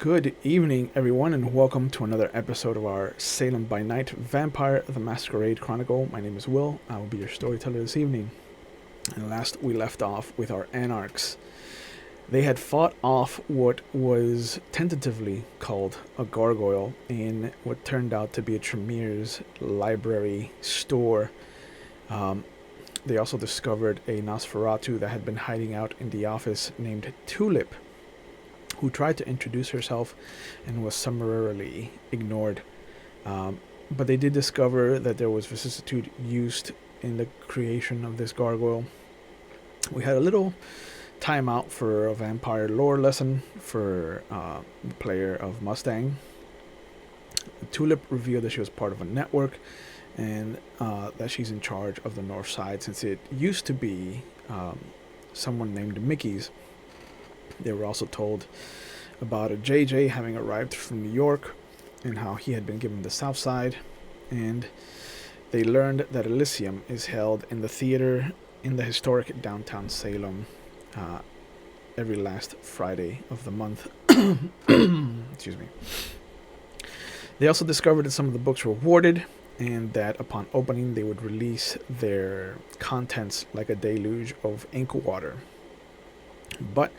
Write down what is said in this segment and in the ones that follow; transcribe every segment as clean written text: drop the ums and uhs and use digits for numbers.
Good evening, everyone, and welcome to another episode of our Salem by Night Vampire the Masquerade Chronicle. My name is Will. I will be your storyteller this evening. And last we left off with our Anarchs. They had fought off what was tentatively called a gargoyle in what turned out to be a Tremere's library store. They also discovered a Nosferatu that had been hiding out in the office named Tulip, who tried to introduce herself and was summarily ignored. But they did discover that there was vicissitude used in the creation of this gargoyle. We had a little time out for a vampire lore lesson for the player of Mustang. Tulip revealed that she was part of a network and that she's in charge of the north side, since it used to be someone named Mickey's. They were also told about a JJ having arrived from New York and how he had been given the south side. And they learned that Elysium is held in the theater in the historic downtown Salem every last Friday of the month. Excuse me. They also discovered that some of the books were warded, and that upon opening they would release their contents like a deluge of ink water. But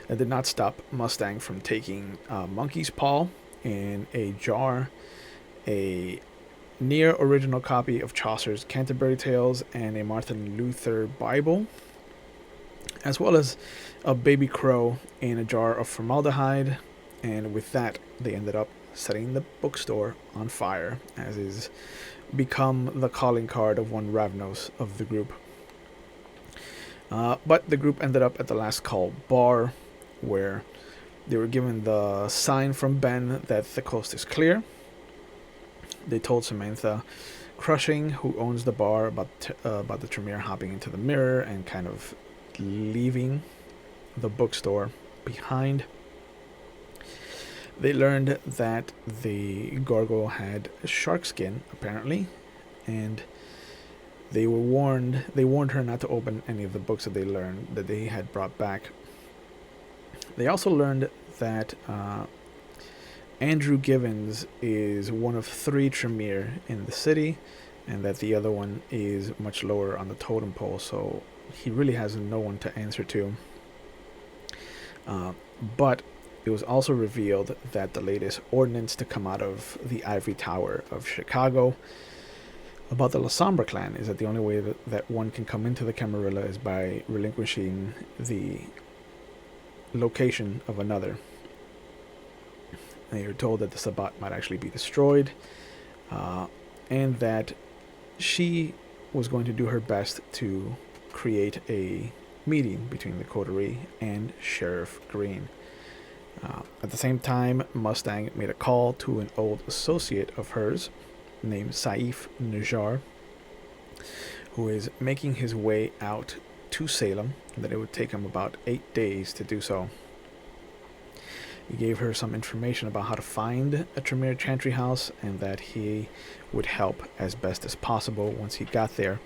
it did not stop Mustang from taking Monkey's Paw in a jar, a near original copy of Chaucer's Canterbury Tales, and a Martin Luther Bible, as well as a baby crow in a jar of formaldehyde. And with that, they ended up setting the bookstore on fire, as is become the calling card of one Ravnos of the group. But the group ended up at the Last Call bar, where they were given the sign from Ben that the coast is clear. They told Samantha Crushing, who owns the bar, about the Tremere hopping into the mirror and kind of leaving the bookstore behind. They learned that the gargoyle had shark skin, apparently, and they warned her not to open any of the books that they had brought back. They also learned that Andrew Givens is one of 3 Tremere in the city, and that the other one is much lower on the totem pole, so he really has no one to answer to. But it was also revealed that the latest ordinance to come out of the Ivory Tower of Chicago about the La Sombra clan is that the only way that one can come into the Camarilla is by relinquishing the location of another. They were told that the Sabbat might actually be destroyed, and that she was going to do her best to create a meeting between the coterie and Sheriff Green. At the same time, Mustang made a call to an old associate of hers named Saif Najjar, who is making his way out to Salem, and that it would take him about 8 days to do so. He gave her some information about how to find a Tremere chantry house, and that he would help as best as possible once he got there,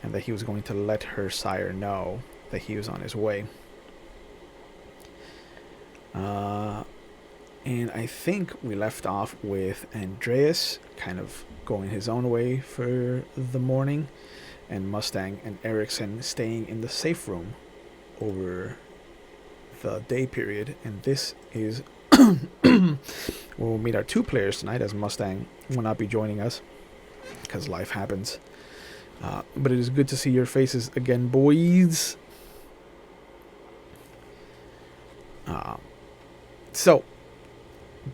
and that he was going to let her sire know that he was on his way. And I think we left off with Andreas kind of going his own way for the morning, and Mustang and Erickson staying in the safe room over the day period. And this is where we'll meet our 2 players tonight, as Mustang will not be joining us because life happens. But it is good to see your faces again, boys. So,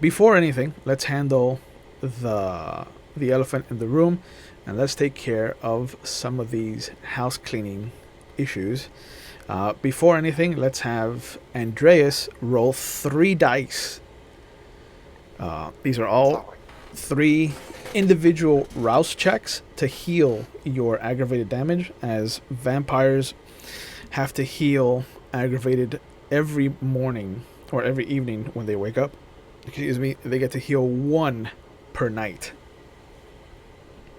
before anything, let's handle the elephant in the room, and let's take care of some of these house cleaning issues. Before anything, let's have Andreas roll 3 dice. These are all 3 individual rouse checks to heal your aggravated damage, as vampires have to heal aggravated every morning or every evening when they wake up. Excuse me, they get to heal 1 per night.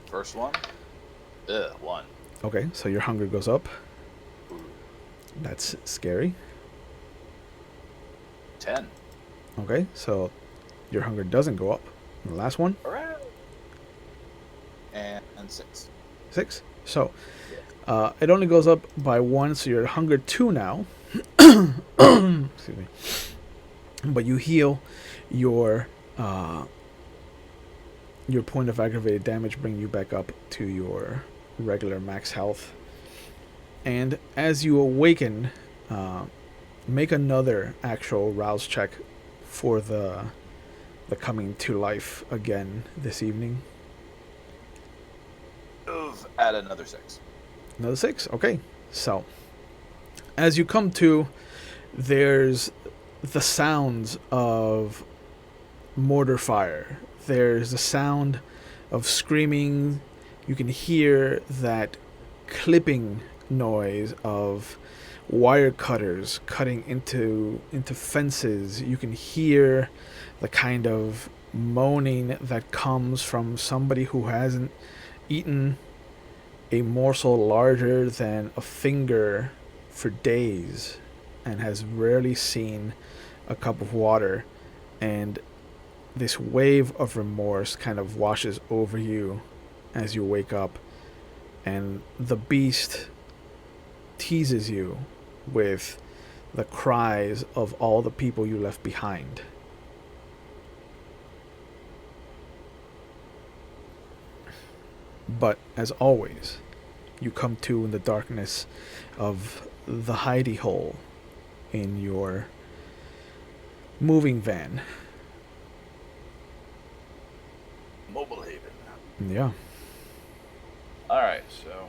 First one? 1. Okay, so your hunger goes up. That's scary. 10. Okay, so Your hunger doesn't go up. And the last one? Hooray! And 6. 6. So, Yeah. it only goes up by 1, so you're at hunger 2 now. Excuse me. But you heal your point of aggravated damage, bringing you back up to your regular max health. And as you awaken, make another actual rouse check for the coming to life again this evening. Add another 6. Another 6. Okay. So, as you come to, there's the sounds of mortar fire. There's the sound of screaming. You can hear that clipping noise of wire cutters cutting into fences. You can hear the kind of moaning that comes from somebody who hasn't eaten a morsel larger than a finger for days and has rarely seen a cup of water. And this wave of remorse kind of washes over you as you wake up, and the beast teases you with the cries of all the people you left behind. But as always, you come to in the darkness of the hidey hole in your moving van. Mobile Haven. Yeah. Alright, so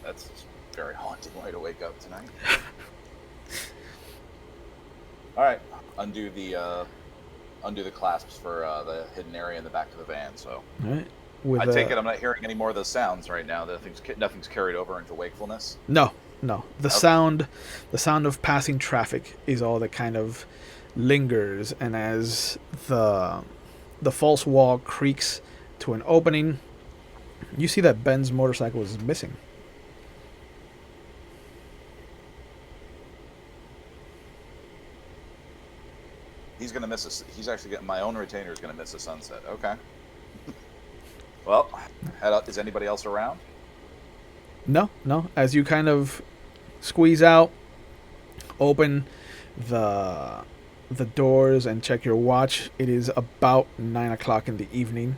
that's a very haunting way to wake up tonight. Alright, undo the clasps for the hidden area in the back of the van, so. All right. I take it I'm not hearing any more of those sounds right now. Nothing's carried over into wakefulness. No. The sound of passing traffic is all that kind of lingers, and as the false wall creaks to an opening, you see that Ben's motorcycle is missing. He's gonna miss us. He's actually getting my own retainer is gonna miss the sunset. Okay. Well, head up. Is anybody else around? No. As you kind of squeeze out, open the doors and check your watch, it is about 9 o'clock in the evening.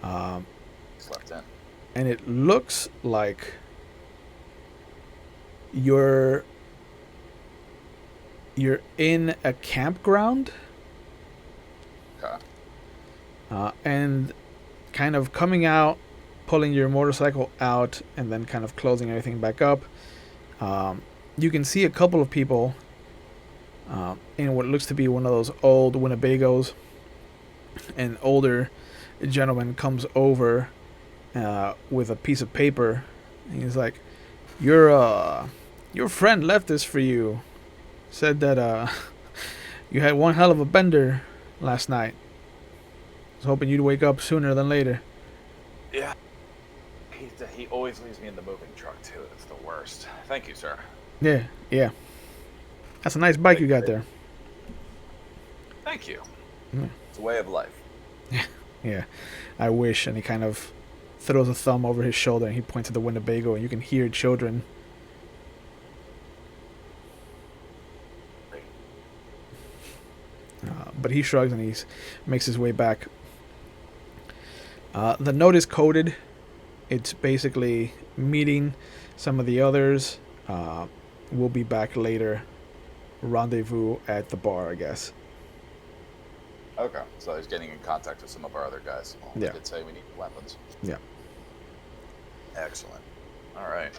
Slept in. And it looks like you're in a campground. Okay. And kind of coming out, pulling your motorcycle out, and then kind of closing everything back up. You can see a couple of people in what looks to be one of those old Winnebagos. An older gentleman comes over with a piece of paper, and he's like, your friend left this for you. Said that you had one hell of a bender last night. Was hoping you'd wake up sooner than later. Yeah. He always leaves me in the moving truck too. It's the worst. Thank you, sir. Yeah. That's a nice bike you got there. Thank you. Yeah. It's a way of life. Yeah. I wish. And he kind of throws a thumb over his shoulder and he points at the Winnebago, and you can hear children. But he shrugs and he makes his way back. The note is coded. It's basically meeting some of the others. We'll be back later. Rendezvous at the bar, I guess. Okay, so he's getting in contact with some of our other guys. Well, Yeah. We did say we need weapons. Yeah. Excellent. All right.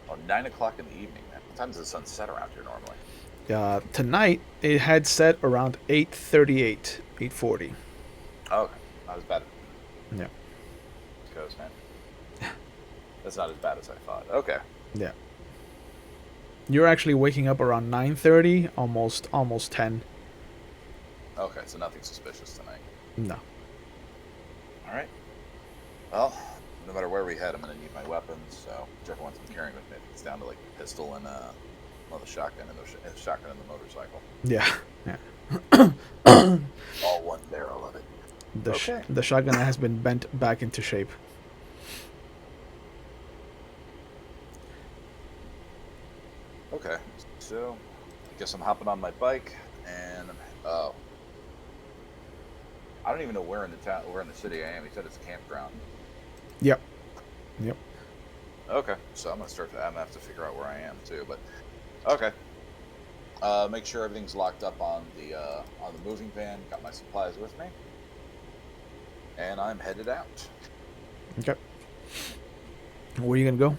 Well, 9 o'clock in the evening, man. What time does the sun set around here normally? Tonight, it had set around 8:38, 8:40. Okay, not as bad. Yeah. It goes, man. That's not as bad as I thought. Okay. Yeah. You're actually waking up around 9:30, almost 10. Okay, so nothing suspicious tonight. No. All right. Well, no matter where we head, I'm going to need my weapons, so whichever ones I'm carrying with me, if it's down to like a pistol and Well, the shotgun and the shotgun and the motorcycle. Yeah, yeah. All one barrel of it. Okay. The shotgun has been bent back into shape. Okay. So, I guess I'm hopping on my bike, and I don't even know where in the city I am. He said it's a campground. Yep. Yep. Okay. So I'm gonna have to figure out where I am too. But okay. Make sure everything's locked up on the moving van. Got my supplies with me, and I'm headed out. Okay. Where are you gonna go?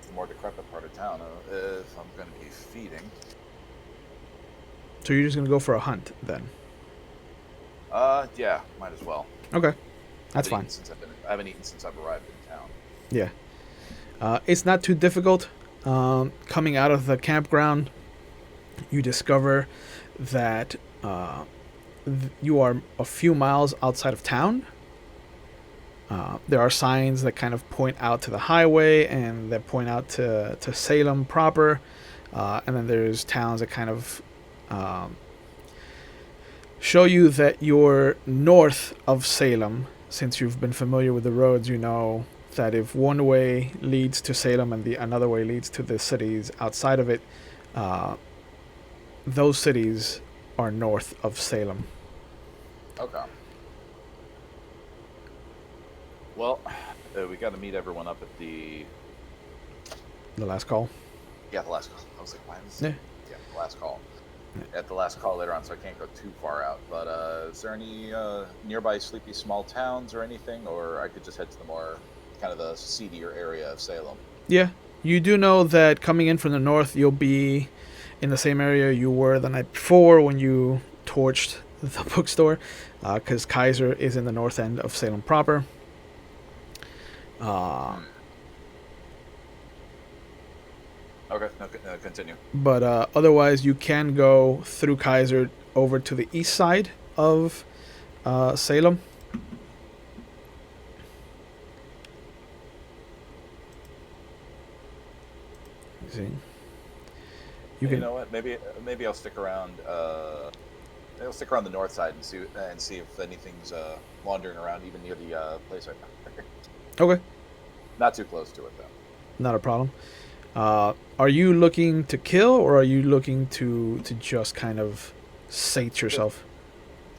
The more decrepit part of town. If I'm going to be feeding. So you're just gonna go for a hunt then? Yeah, might as well. Okay, that's fine. I haven't eaten since I've arrived in town. Yeah. It's not too difficult. Coming out of the campground, you discover that you are a few miles outside of town. There are signs that kind of point out to the highway and that point out to Salem proper. And then there's towns that kind of show you that you're north of Salem. Since you've been familiar with the roads, you know that if one way leads to Salem and the another way leads to the cities outside of it, those cities are north of Salem. Okay. Well, we got to meet everyone up at the last call. Yeah, the last call. I was like, why is Yeah. Yeah, the last call. At the last call later on, so I can't go too far out. But is there any nearby sleepy small towns or anything, or I could just head to the more kind of the seedier area of Salem? Yeah, you do know that coming in from the north, you'll be in the same area you were the night before when you torched the bookstore, because Kaiser is in the north end of Salem proper. Okay, no, continue. But otherwise, you can go through Kaiser over to the east side of Salem. See, You know what? Maybe I'll stick around. I'll stick around the north side and see if anything's wandering around even near the place I found. Okay. Not too close to it though. Not a problem. Are you looking to kill, or are you looking to just kind of sate yourself?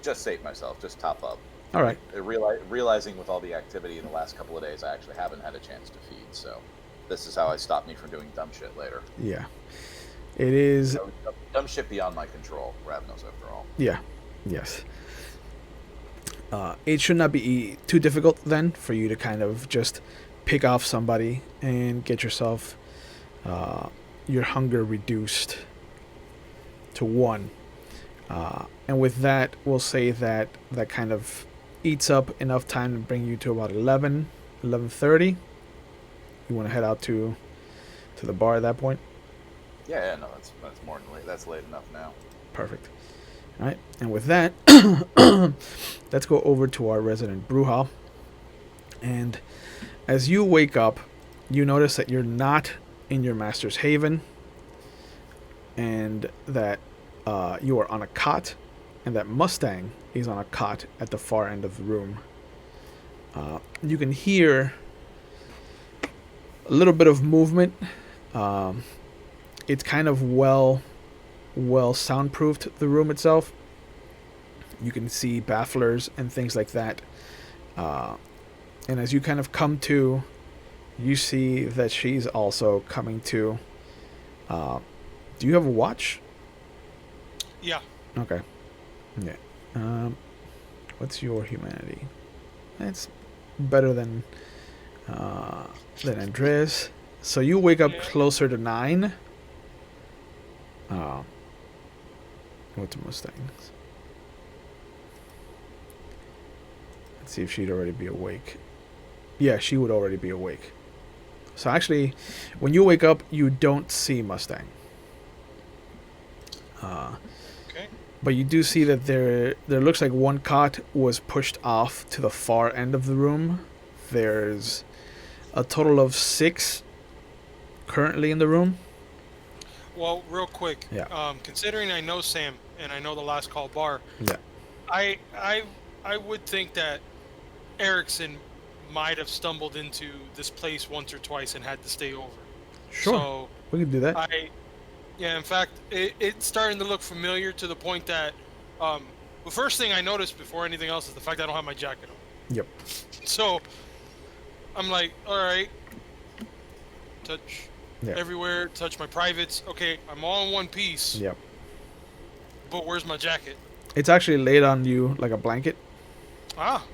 Just sate myself. Just top up. All right. Realizing with all the activity in the last couple of days, I actually haven't had a chance to feed. So this is how I stop me from doing dumb shit later. Yeah. It is dumb shit beyond my control. Ravnos, after all. Yeah. Yes. It should not be too difficult then for you to kind of just pick off somebody and get yourself your hunger reduced to 1. And with that, we'll say that kind of eats up enough time to bring you to about 11:30. You want to head out to the bar at that point? Yeah, no, that's more than late. That's late enough now. Perfect. All right, and with that, let's go over to our resident Brujah. And as you wake up, you notice that you're not in your master's haven, and that you are on a cot, and that Mustang is on a cot at the far end of the room. You can hear a little bit of movement. It's kind of well soundproofed, the room itself. You can see bafflers and things like that. And as you kind of come to, you see that she's also coming to. Do you have a watch? Yeah. Okay. Yeah. What's your humanity? It's better than Andreas. So you wake up closer to 9. What's Mustangs? Let's see if she'd already be awake. Yeah, she would already be awake. So actually, when you wake up, you don't see Mustang. Okay. But you do see that there looks like one cot was pushed off to the far end of the room There's a total of 6 currently in the room. Well, real quick. Yeah. Considering I know Sam and I know the Last Call bar, Yeah. I would think that Erickson might have stumbled into this place once or twice and had to stay over. Sure. So We can do that. yeah. In fact, it's starting to look familiar to the point that, the first thing I noticed before anything else is the fact that I don't have my jacket on. Yep. So I'm like, all right, touch Yeah. everywhere, touch my privates. Okay, I'm all in one piece. Yep. But where's my jacket? It's actually laid on you like a blanket. Ah.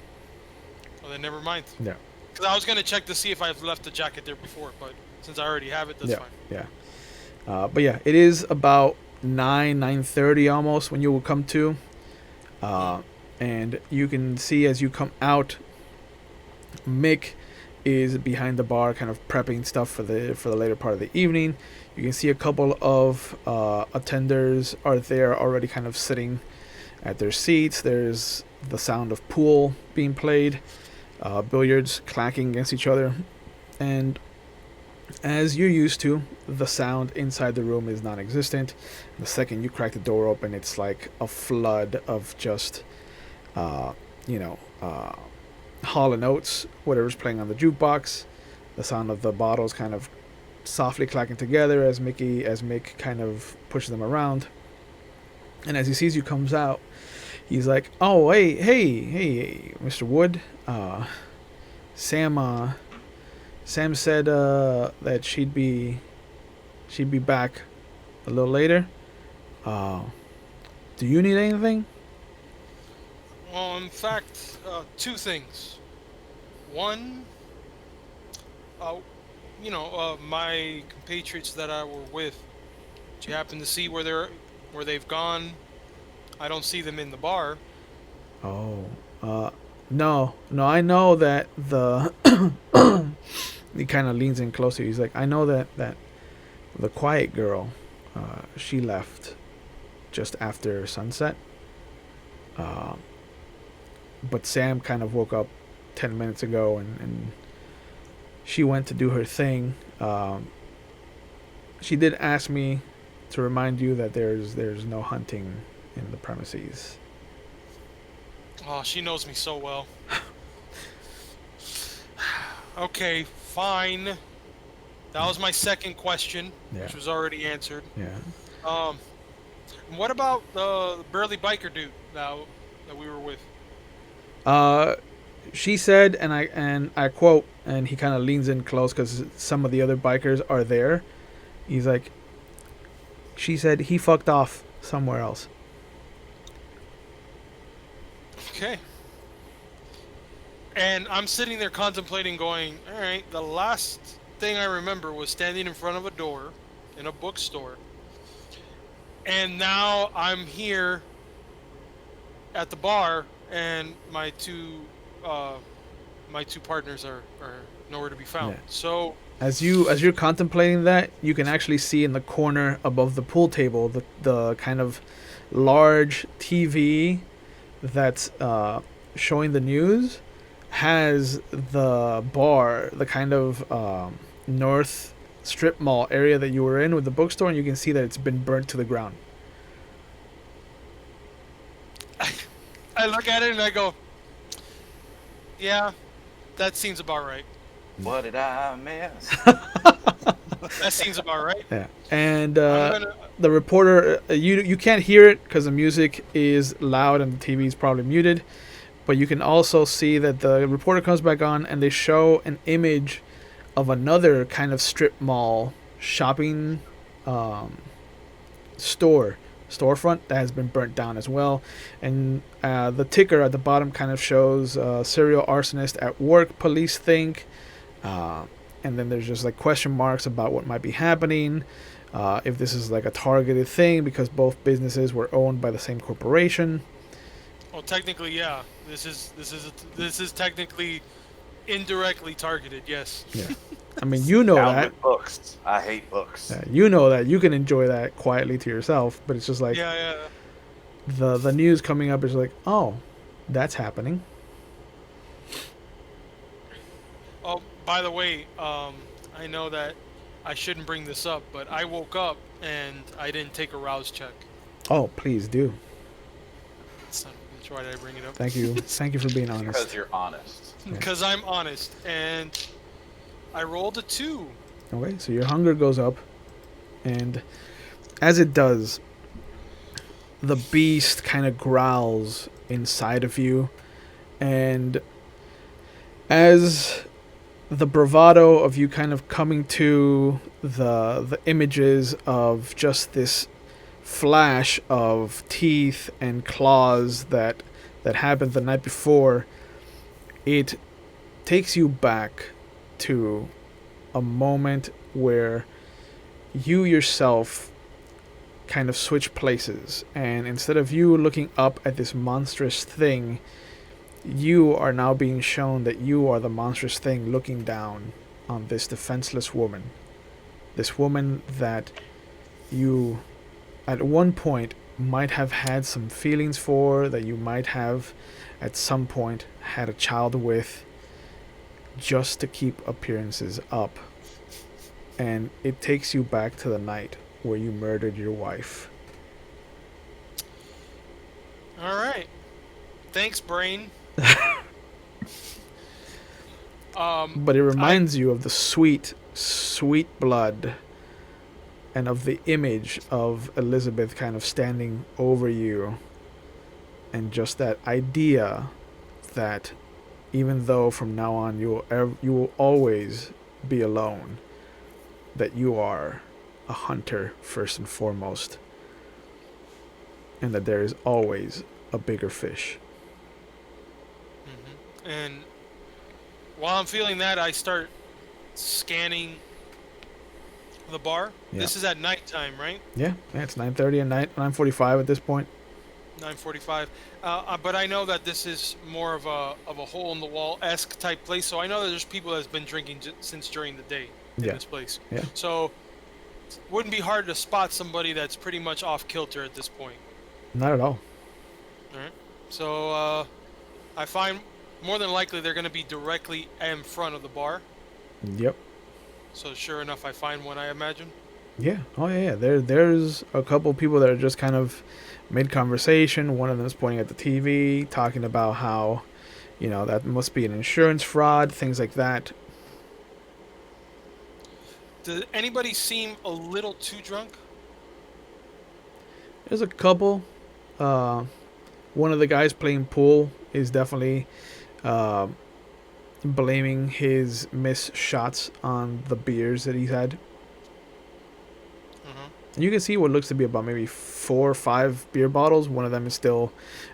Well, then never mind. Yeah. Because I was gonna check to see if I've left the jacket there before, but since I already have it, that's fine. Yeah. But yeah, it is about 9:30 almost when you will come to. And you can see as you come out, Mick is behind the bar, kind of prepping stuff for the later part of the evening. You can see a couple of attenders are there already, kind of sitting at their seats. There's the sound of pool being played, billiards clacking against each other, and as you're used to, the sound inside the room is non-existent. The second you crack the door open, it's like a flood of just, Hall & Oates, whatever's playing on the jukebox. The sound of the bottles kind of softly clacking together as Mick kind of pushes them around. And as he sees you comes out, he's like, "Oh, hey, Mr. Wood. Sam said that she'd be back a little later. Do you need anything?" Well, in fact, 2 things. One, my compatriots that I were with. Do you happen to see where they've gone? I don't see them in the bar. Oh, no, I know that the he kind of leans in closer. He's like, "I know that the quiet girl, she left just after sunset. But Sam kind of woke up 10 minutes ago, and she went to do her thing. She did ask me to remind you that there's no hunting in the premises." Oh, she knows me so well. Okay, fine. That was my second question, Yeah. which was already answered. Yeah. What about the burly biker dude that we were with? She said, and I quote, and he kind of leans in close because some of the other bikers are there. He's like, she said he fucked off somewhere else. Okay. And I'm sitting there contemplating, going, all right, the last thing I remember was standing in front of a door in a bookstore. And now I'm here at the bar, and my two partners are nowhere to be found. Yeah. So As you're contemplating that, you can actually see in the corner above the pool table the kind of large TV that's showing the news has the bar, the kind of north strip mall area that you were in with the bookstore, and you can see that it's been burnt to the ground. I look at it and I go, yeah, that seems about right. What did I miss? That seems about right. Yeah, and I'm the reporter, you can't hear it because the music is loud and the TV is probably muted, but you can also see that the reporter comes back on and they show an image of another kind of strip mall shopping storefront that has been burnt down as well, and the ticker at the bottom kind of shows serial arsonist at work, police think, and then there's just like question marks about what might be happening, if this is like a targeted thing because both businesses were owned by the same corporation. Well, technically, yeah. This is technically indirectly targeted. Yes. Yeah, I mean, you know Down that. with books. I hate books. You know that you can enjoy that quietly to yourself, but it's just like Yeah. the news coming up is like, oh, that's happening. Oh, by the way, I know that I shouldn't bring this up, but I woke up and I didn't take a rouse check. Oh, please do. Son of a bitch, why did I bring it up? Thank you. Thank you for being Because honest. you're honest. Yeah. Because I'm honest, and I rolled a 2. Okay, so your hunger goes up, and as it does, the beast kind of growls inside of you, and as the bravado of you kind of coming to the images of just this flash of teeth and claws that happened the night before, it takes you back to a moment where you yourself kind of switch places, and instead of you looking up at this monstrous thing, you are now being shown that you are the monstrous thing looking down on this defenseless woman. This woman that you at one point might have had some feelings for, that you might have at some point had a child with, just to keep appearances up. And it takes you back to the night where you murdered your wife. All right. Thanks, brain. But it reminds you of the sweet, sweet blood and of the image of Elizabeth kind of standing over you, and just that idea that even though from now on you will always be alone, that you are a hunter first and foremost, and that there is always a bigger fish. And while I'm feeling that, I start scanning the bar. Yeah. This is at nighttime, right? Yeah, it's 9:30 and 9:45 at this point. 9:45. But I know that this is more of a hole in the wall esque type place. So I know that there's people that's been drinking since during the day in Yeah. this place. Yeah. So wouldn't be hard to spot somebody that's pretty much off kilter at this point. Not at all. All right. So I find more than likely they're going to be directly in front of the bar. Yep. So sure enough, I find one, I imagine. Yeah. Oh yeah. There's a couple people that are just kind of mid conversation. One of them is pointing at the TV, talking about how, that must be an insurance fraud, things like that. Does anybody seem a little too drunk? There's a couple. One of the guys playing pool is definitely uh, blaming his missed shots on the beers that he's had. And you can see what looks to be about maybe 4 or 5 beer bottles. One of them is still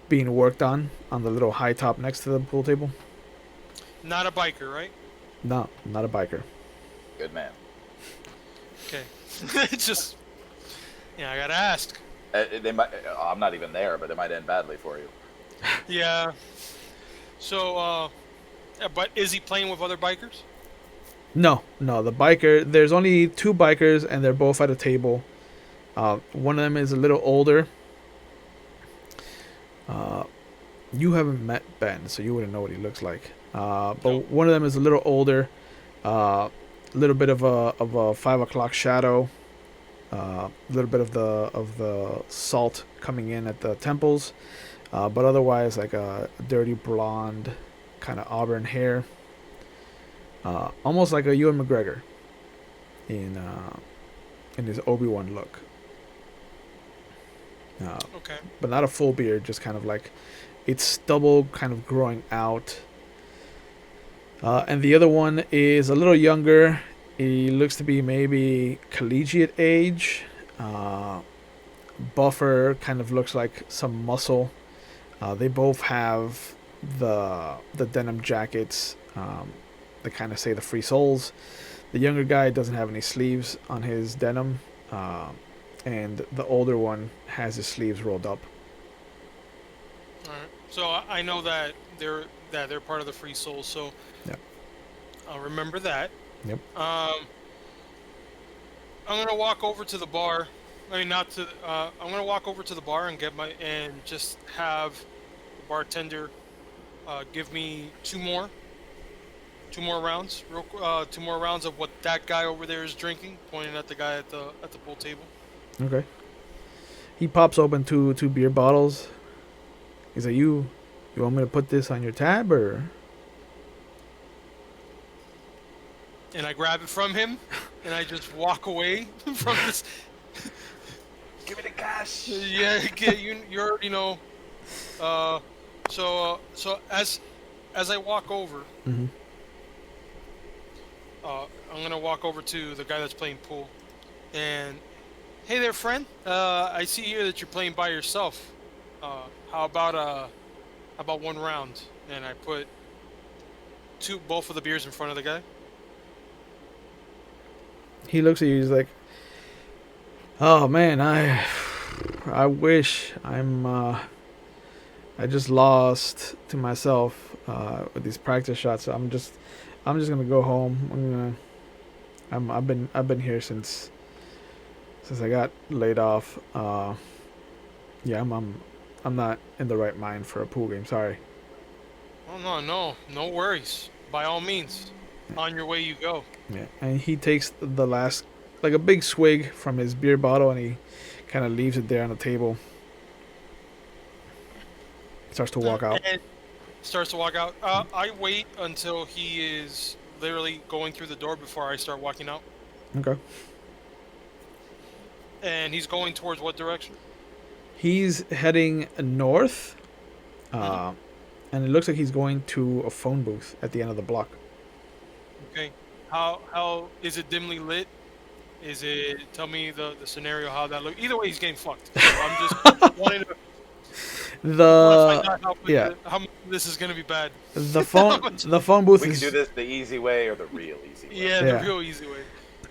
being worked on the little high top next to the pool table. Not a biker, right? No, not a biker. Good man. Okay. It's just, I gotta ask. They might. I'm not even there, but it might end badly for you. Yeah. So, but is he playing with other bikers? No, the biker. There's only 2 bikers, and they're both at a table. One of them is a little older. You haven't met Ben, so you wouldn't know what he looks like. But Nope. one of them is a little older. A little bit of a 5 o'clock shadow. A little bit of the salt coming in at the temples. But otherwise, like a dirty blonde, kind of auburn hair. Almost like a Ewan McGregor in his Obi-Wan look. Okay. But not a full beard, just kind of like its stubble kind of growing out. And the other one is a little younger. He looks to be maybe collegiate age. Buffer, kind of looks like some muscle. They both have the denim jackets that kind of say the free souls. The younger guy doesn't have any sleeves on his denim. And the older one has his sleeves rolled up. All right. So I know that they're part of the Free Souls. So Yep. I'll remember that. Yep. I'm gonna walk over to the bar. I mean, not to. I'm gonna walk over to the bar and just have the bartender give me 2 more. 2 more rounds. 2 more rounds of what that guy over there is drinking, pointing at the guy at the pool table. Okay. He pops open two beer bottles. He's like, you want me to put this on your tab or? And I grab it from him, and I just walk away from this. Give me the cash. Yeah, you already know. So as I walk over, Mm-hmm. I'm gonna walk over to the guy that's playing pool, and hey there, friend. I see here that you're playing by yourself. How about 1 round? And I put both of the beers in front of the guy. He looks at you. He's like, "Oh man, I wish I just lost to myself with these practice shots. So I'm just gonna go home. I've been here since I got laid off. Yeah, I'm not in the right mind for a pool game. Sorry." Oh no worries. By all means, on your way you go. Yeah, and he takes the last, like a big swig from his beer bottle, and he kind of leaves it there on the table. Starts to walk out. And starts to walk out. I wait until he is literally going through the door before I start walking out. Okay. And he's going towards what direction? He's heading north, Mhm. and it looks like he's going to a phone booth at the end of the block. Okay. How is it dimly lit? Is it? Tell me the scenario how that look. Either way, he's getting fucked. So I'm just wanting to find out Yeah, how much this is gonna be bad. the phone booth We can is do this the easy way or the real easy way. Yeah, Yeah. the real easy way.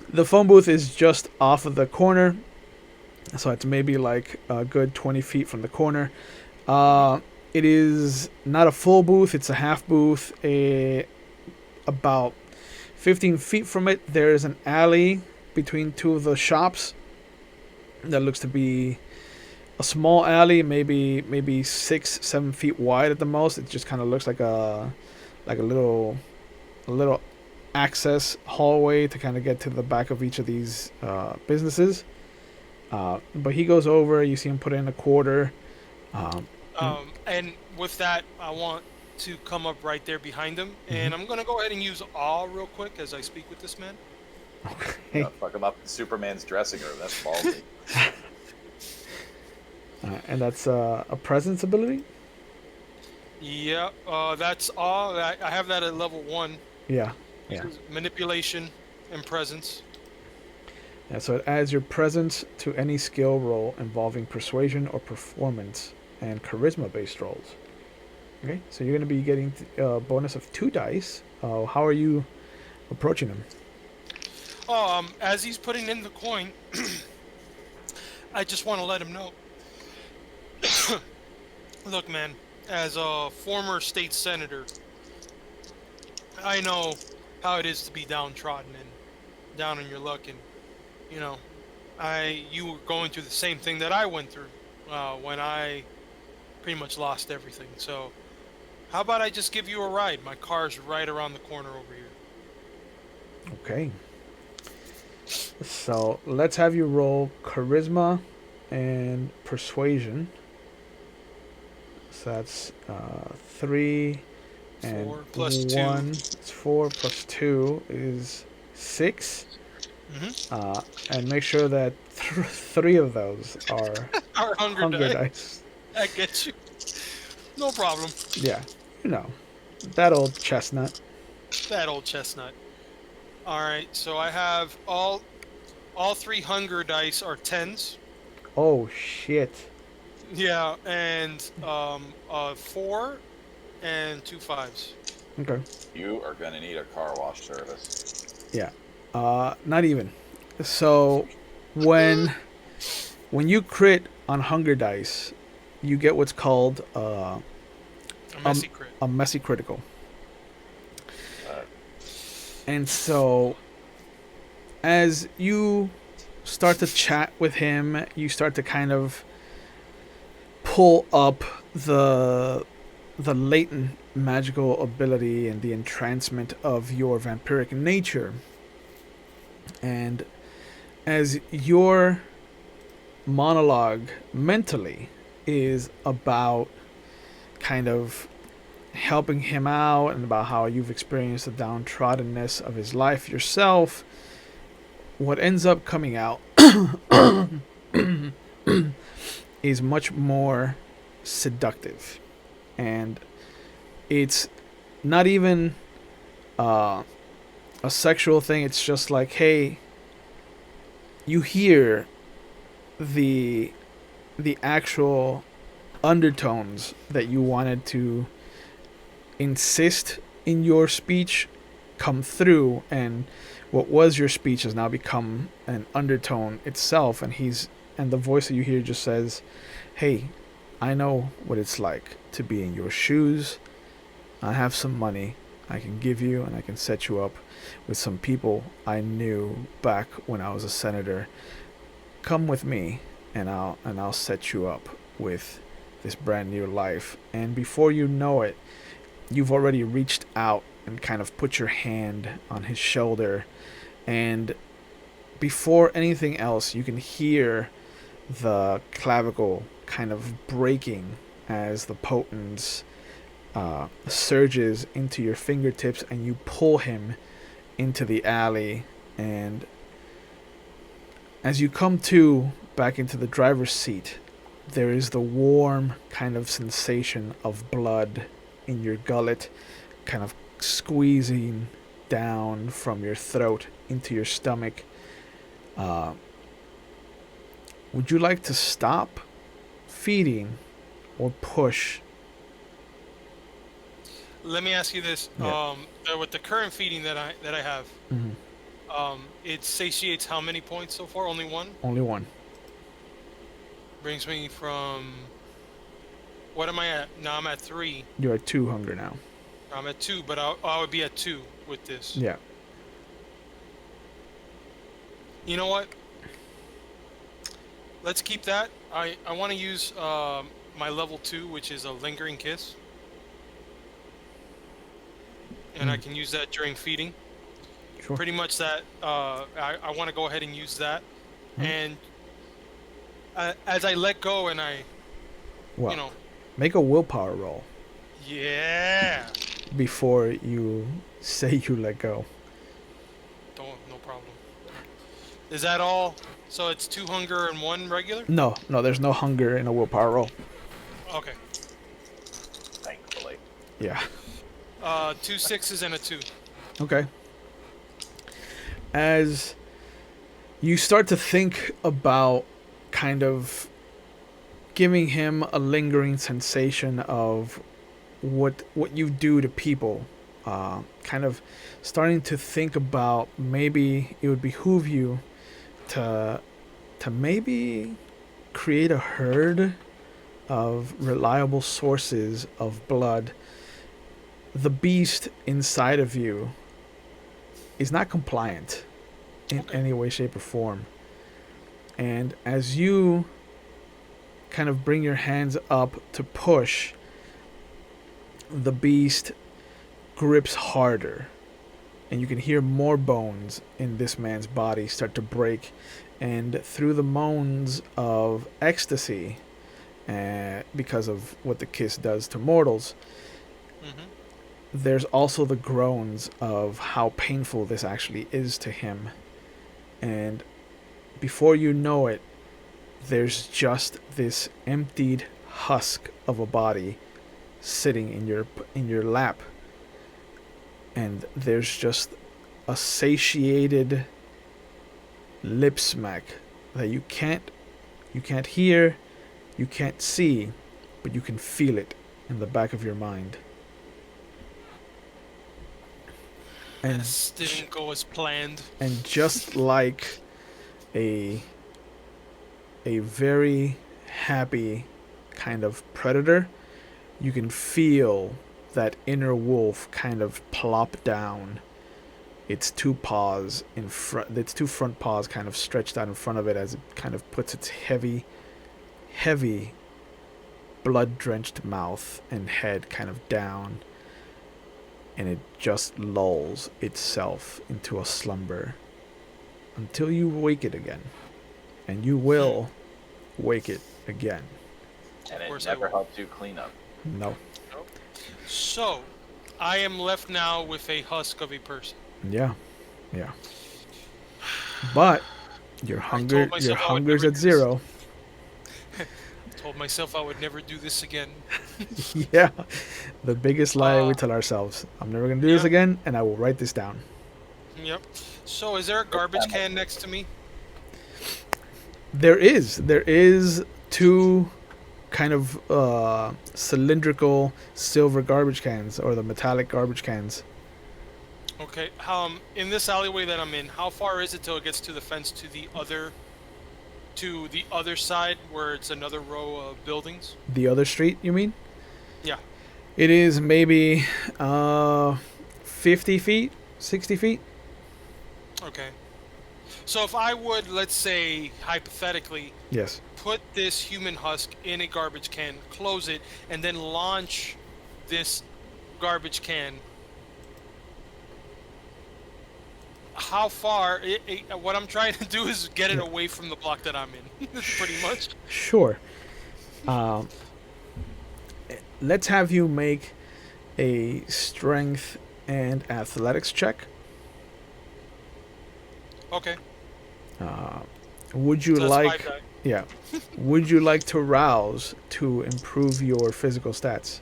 the phone booth is just off of the corner, so it's maybe like a good 20 feet from the corner. It is not a full booth; it's a half booth. About 15 feet from it, there is an alley between two of the shops. That looks to be a small alley, maybe 6-7 feet wide at the most. It just kind of looks like a little access hallway to kind of get to the back of each of these businesses. But he goes over. You see him put in a quarter. And with that, I want to come up right there behind him, and I'm gonna go ahead and use awe real quick as I speak with this man. Okay. Fuck him up in Superman's dressing room. That's ballsy. And that's a presence ability. Yeah, that's all. I have that at level 1. Yeah. This is manipulation and presence. Yeah, so it adds your presence to any skill roll involving persuasion or performance and charisma-based rolls. Okay, so you're going to be getting a bonus of 2 dice. How are you approaching him? As he's putting in the coin, I just want to let him know. Look, man, as a former state senator, I know how it is to be downtrodden and down on your luck, and you were going through the same thing that I went through when I pretty much lost everything. So, how about I just give you a ride? My car's right around the corner over here. Okay. So let's have you roll charisma and persuasion. So that's 3 and 4 plus 2. 1. It's 4 plus 2 is 6. And make sure that 3 of those are Our hunger dice. I get you. No problem. Yeah, that old chestnut. That old chestnut. All right, so I have all 3 hunger dice are 10s. Oh shit. Yeah, and 4 and 2 5s. Okay. You are gonna need a car wash service. Yeah. Not even. So when you crit on hunger dice, you get what's called A messy crit. a messy critical. And so as you start to chat with him, you start to kind of pull up the the latent magical ability and the entrancement of your vampiric nature. And as your monologue mentally is about kind of helping him out and about how you've experienced the downtroddenness of his life yourself, what ends up coming out is much more seductive. And it's not even a sexual thing. It's just like, hey, you hear the actual undertones that you wanted to insist in your speech come through, and what was your speech has now become an undertone itself. And the voice that you hear just says, hey, I know what it's like to be in your shoes. I have some money I can give you, and I can set you up with some people I knew back when I was a senator. Come with me, and I'll set you up with this brand new life. And before you know it, you've already reached out and kind of put your hand on his shoulder, and before anything else, you can hear the clavicle kind of breaking as the potence surges into your fingertips, and you pull him into the alley. And as you come to back into the driver's seat, there is the warm kind of sensation of blood in your gullet, kind of squeezing down from your throat into your stomach. Would you like to stop feeding or push? Let me ask you this. Yeah. With the current feeding that I have, it satiates how many points so far? Only one? Only one. Brings me from... What am I at? Now I'm at 3. You're at 2 hunger now. I'm at 2, but I would be at 2 with this. Yeah. You know what? Let's keep that. I want to use my level 2, which is a lingering kiss. And I can use that during feeding. Sure. Pretty much that. I want to go ahead and use that. And as I let go and I, Well, you know... make a willpower roll. Yeah! Before you say you let go. No problem. Is that all? So it's 2 hunger and 1 regular? No, there's no hunger in a willpower roll. Okay. Thankfully. Yeah. 2 6s and a 2. Okay. As you start to think about kind of giving him a lingering sensation of what you do to people, kind of starting to think about maybe it would behoove you to maybe create a herd of reliable sources of blood. The beast inside of you is not compliant in any way, shape, or form. And as you kind of bring your hands up to push, the beast grips harder, and you can hear more bones in this man's body start to break. And through the moans of ecstasy, because of what the kiss does to mortals, there's also the groans of how painful this actually is to him. And before you know it, there's just this emptied husk of a body sitting in your lap, and there's just a satiated lip smack that you can't hear, you can't see, but you can feel it in the back of your mind. And This didn't go as planned. And just like a very happy kind of predator, you can feel that inner wolf kind of plop down, its two front paws kind of stretched out in front of it as it kind of puts its heavy blood-drenched mouth and head kind of down, and it just lulls itself into a slumber until you wake it again. And you will wake it again. And Of it course never I will. helped you clean up. No. So, I am left now with a husk of a person. Yeah. But your myself I would hunger's never at do this. 0. Told myself I would never do this again. Yeah. The biggest lie we Uh, tell ourselves. I'm never going to do this yeah. again, and I will write this down. Yep. So, is there a garbage can next to me? There is 2 kind of cylindrical silver garbage cans, or the metallic garbage cans. Okay. In this alleyway that I'm in, how far is it till it gets to the fence to the other side where it's another row of buildings? The other street, you mean? Yeah. It is maybe 50 feet, 60 feet. Okay. So if I would, let's say, hypothetically, Yes. put this human husk in a garbage can, close it, and then launch this garbage can, how far? What I'm trying to do is get it away from the block that I'm in, pretty much. Sure. Let's have you make a strength and athletics check. Okay. Would you So that's like? 5 die. Yeah. Would you like to rouse to improve your physical stats?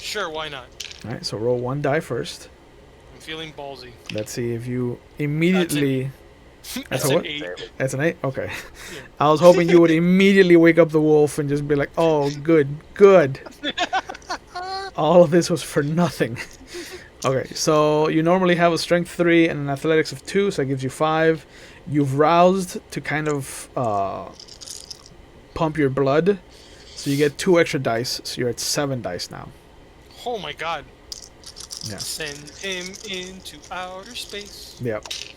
Sure, why not? All right. So roll 1 die first. I'm feeling ballsy. Let's see if you immediately. That's a an what? 8. That's an 8. Okay. Yeah. I was hoping you would immediately wake up the wolf and just be like, "Oh, good." All of this was for nothing. Okay, so you normally have a strength 3 and an athletics of 2, so that gives you 5. You've roused to kind of pump your blood, so you get 2 extra dice, so you're at 7 dice now. Oh my god. Yeah. Send him into outer space. Yep. If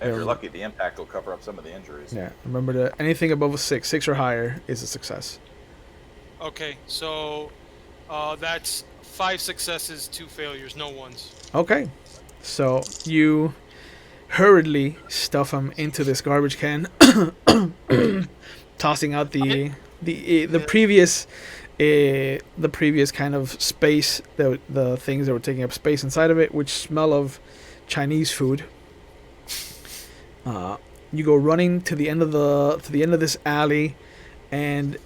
you're Yeah. lucky, the impact will cover up some of the injuries. Yeah. Remember that anything above a 6 or higher, is a success. Okay, so that's 5 successes, 2 failures, no ones. Okay. So you hurriedly stuff him into this garbage can, tossing out the previous kind of space, the things that were taking up space inside of it, which smell of Chinese food. You go running to the end of this alley, and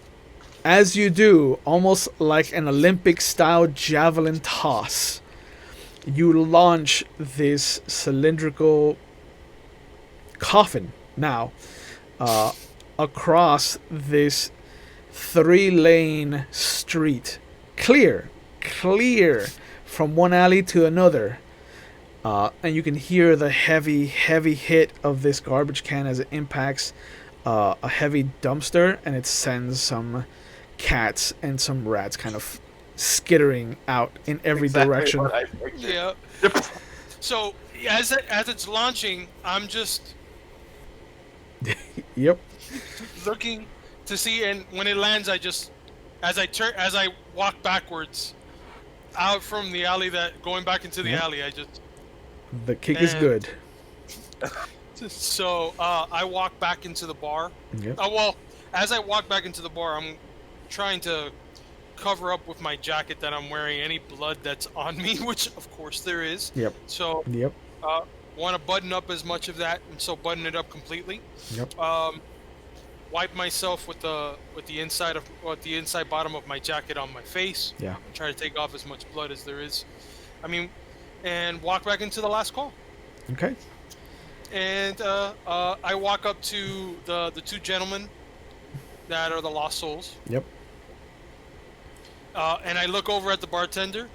as you do, almost like an Olympic style javelin toss, you launch this cylindrical coffin now across this 3-lane street, clear from one alley to another, and you can hear the heavy hit of this garbage can as it impacts a heavy dumpster, and it sends some cats and some rats kind of skittering out in every direction. What I figured. Yeah. So as it's launching, I'm just Yep. looking to see, and when it lands, as I walk backwards out from the alley, going back into the Yeah. alley, I just The kick is And- good. so I walk back into the bar. Yep. Well, as I walk back into the bar, I'm trying to cover up with my jacket that I'm wearing any blood that's on me, which of course there is. Yep. So Yep. want to button up as much of that, and so button it up completely. Yep. Wipe myself with the inside bottom of my jacket on my face. Yeah. Try to take off as much blood as there is. And walk back into the last call. Okay. And I walk up to the 2 gentlemen that are the lost souls. Yep. And I look over at the bartender.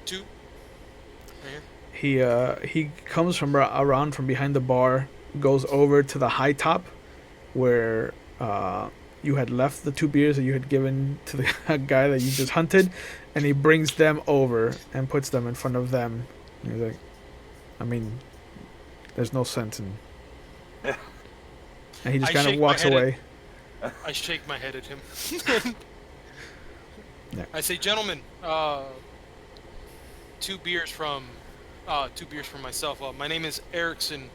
2. Right here. He comes from around from behind the bar, goes over to the high top, where you had left the 2 beers that you had given to the guy that you just hunted, and he brings them over and puts them in front of them. And he's like, there's no sense in. And he just I kind of shake my walks head away. I shake my head at him. Yeah. I say, gentlemen, two beers from myself. My name is Erickson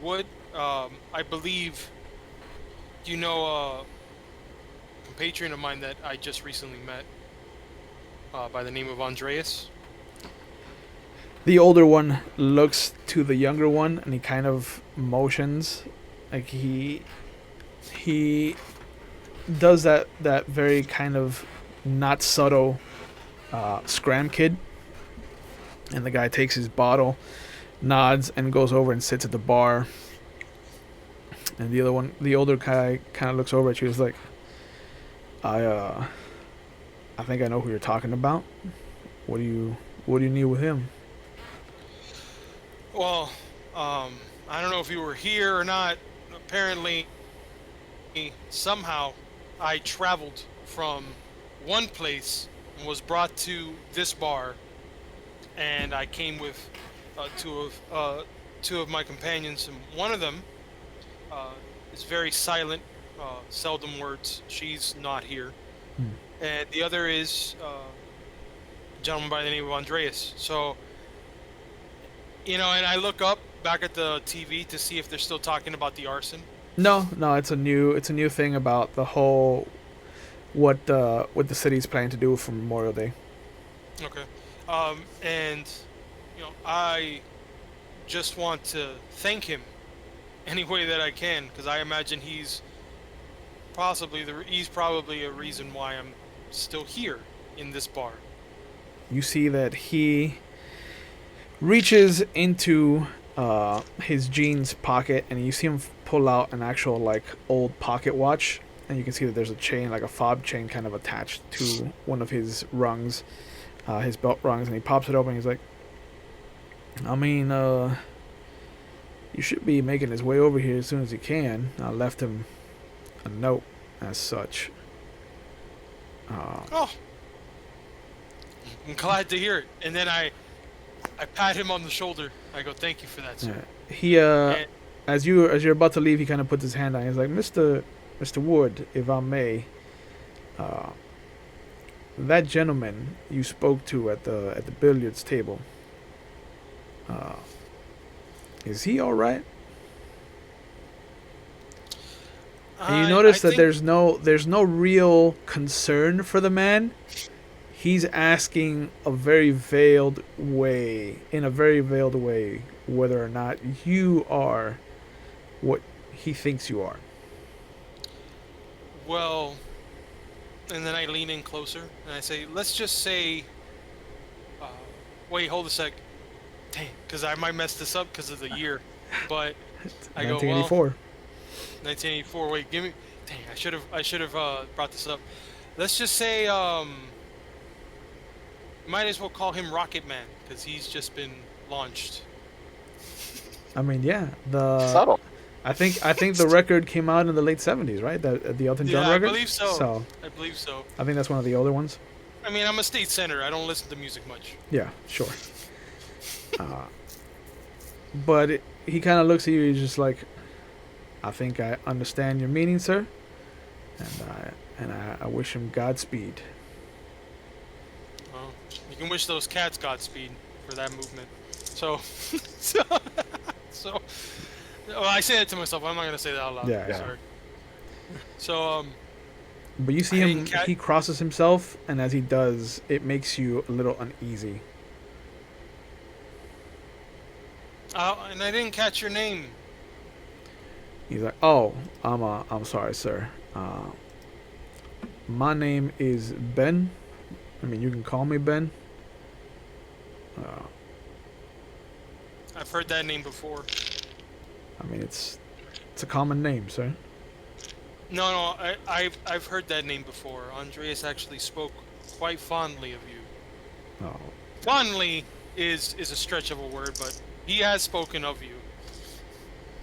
Wood. I believe you know a compatriot of mine that I just recently met by the name of Andreas. The older one looks to the younger one, and he kind of motions, like he does that very kind of not subtle scram kid. And the guy takes his bottle, nods, and goes over and sits at the bar. And the older guy, kind of looks over at you. He's like, I think I know who you're talking about. What do you need with him? Well, I don't know if you were here or not. Apparently, somehow, I traveled from one place and was brought to this bar, and I came with two of my companions, and one of them is very silent, seldom words. She's not here, Hmm. and the other is a gentleman by the name of Andreas. So, and I look up back at the TV to see if they're still talking about the arson. No, it's a new thing about the whole what the city's planning to do for Memorial Day. Okay. And I just want to thank him any way that I can, because I imagine he's probably a reason why I'm still here in this bar. You see that he reaches into his jeans pocket, and you see him pull out an actual like old pocket watch, and you can see that there's a chain, like a fob chain, kind of attached to one of his rungs, his belt rungs, and he pops it open. And he's like, I mean, you should be making his way over here as soon as you can. I left him a note as such. Oh, I'm glad to hear it. And then I pat him on the shoulder. I go, thank you for that, sir. He as you're about to leave, he kind of puts his hand on. He's like, Mr. Wood, if I may, that gentleman you spoke to at the billiards table, is he all right? And you notice that there's no real concern for the man. He's asking in a very veiled way, whether or not you are what he thinks you are. Well, and then I lean in closer and I say, let's just say, wait, hold a sec. Dang, because I might mess this up because of the year. But I go, 1984. 1984. Wait, give me. Dang, I should have brought this up. Let's just say, might as well call him Rocket Man because he's just been launched. I mean, yeah, Subtle. I think the record came out in the late 70s, right? The Elton John record. I believe so. I believe so. I think that's one of the older ones. I mean, I'm a state senator. I don't listen to music much. Yeah, sure. But he kind of looks at you. He's just like, I think I understand your meaning, sir, and I wish him Godspeed. Well, you can wish those cats Godspeed for that movement. So, well, I say it to myself. I'm not gonna say that out loud. Yeah. Sorry. So, But you see him. He crosses himself, and as he does, it makes you a little uneasy. and I didn't catch your name. He's like, "Oh, I'm sorry, sir. My name is Ben. I mean, you can call me Ben. I've heard that name before. I mean, it's a common name, sir. No, I've heard that name before. Andreas actually spoke quite fondly of you. Oh, Fondly is a stretch of a word, but he has spoken of you.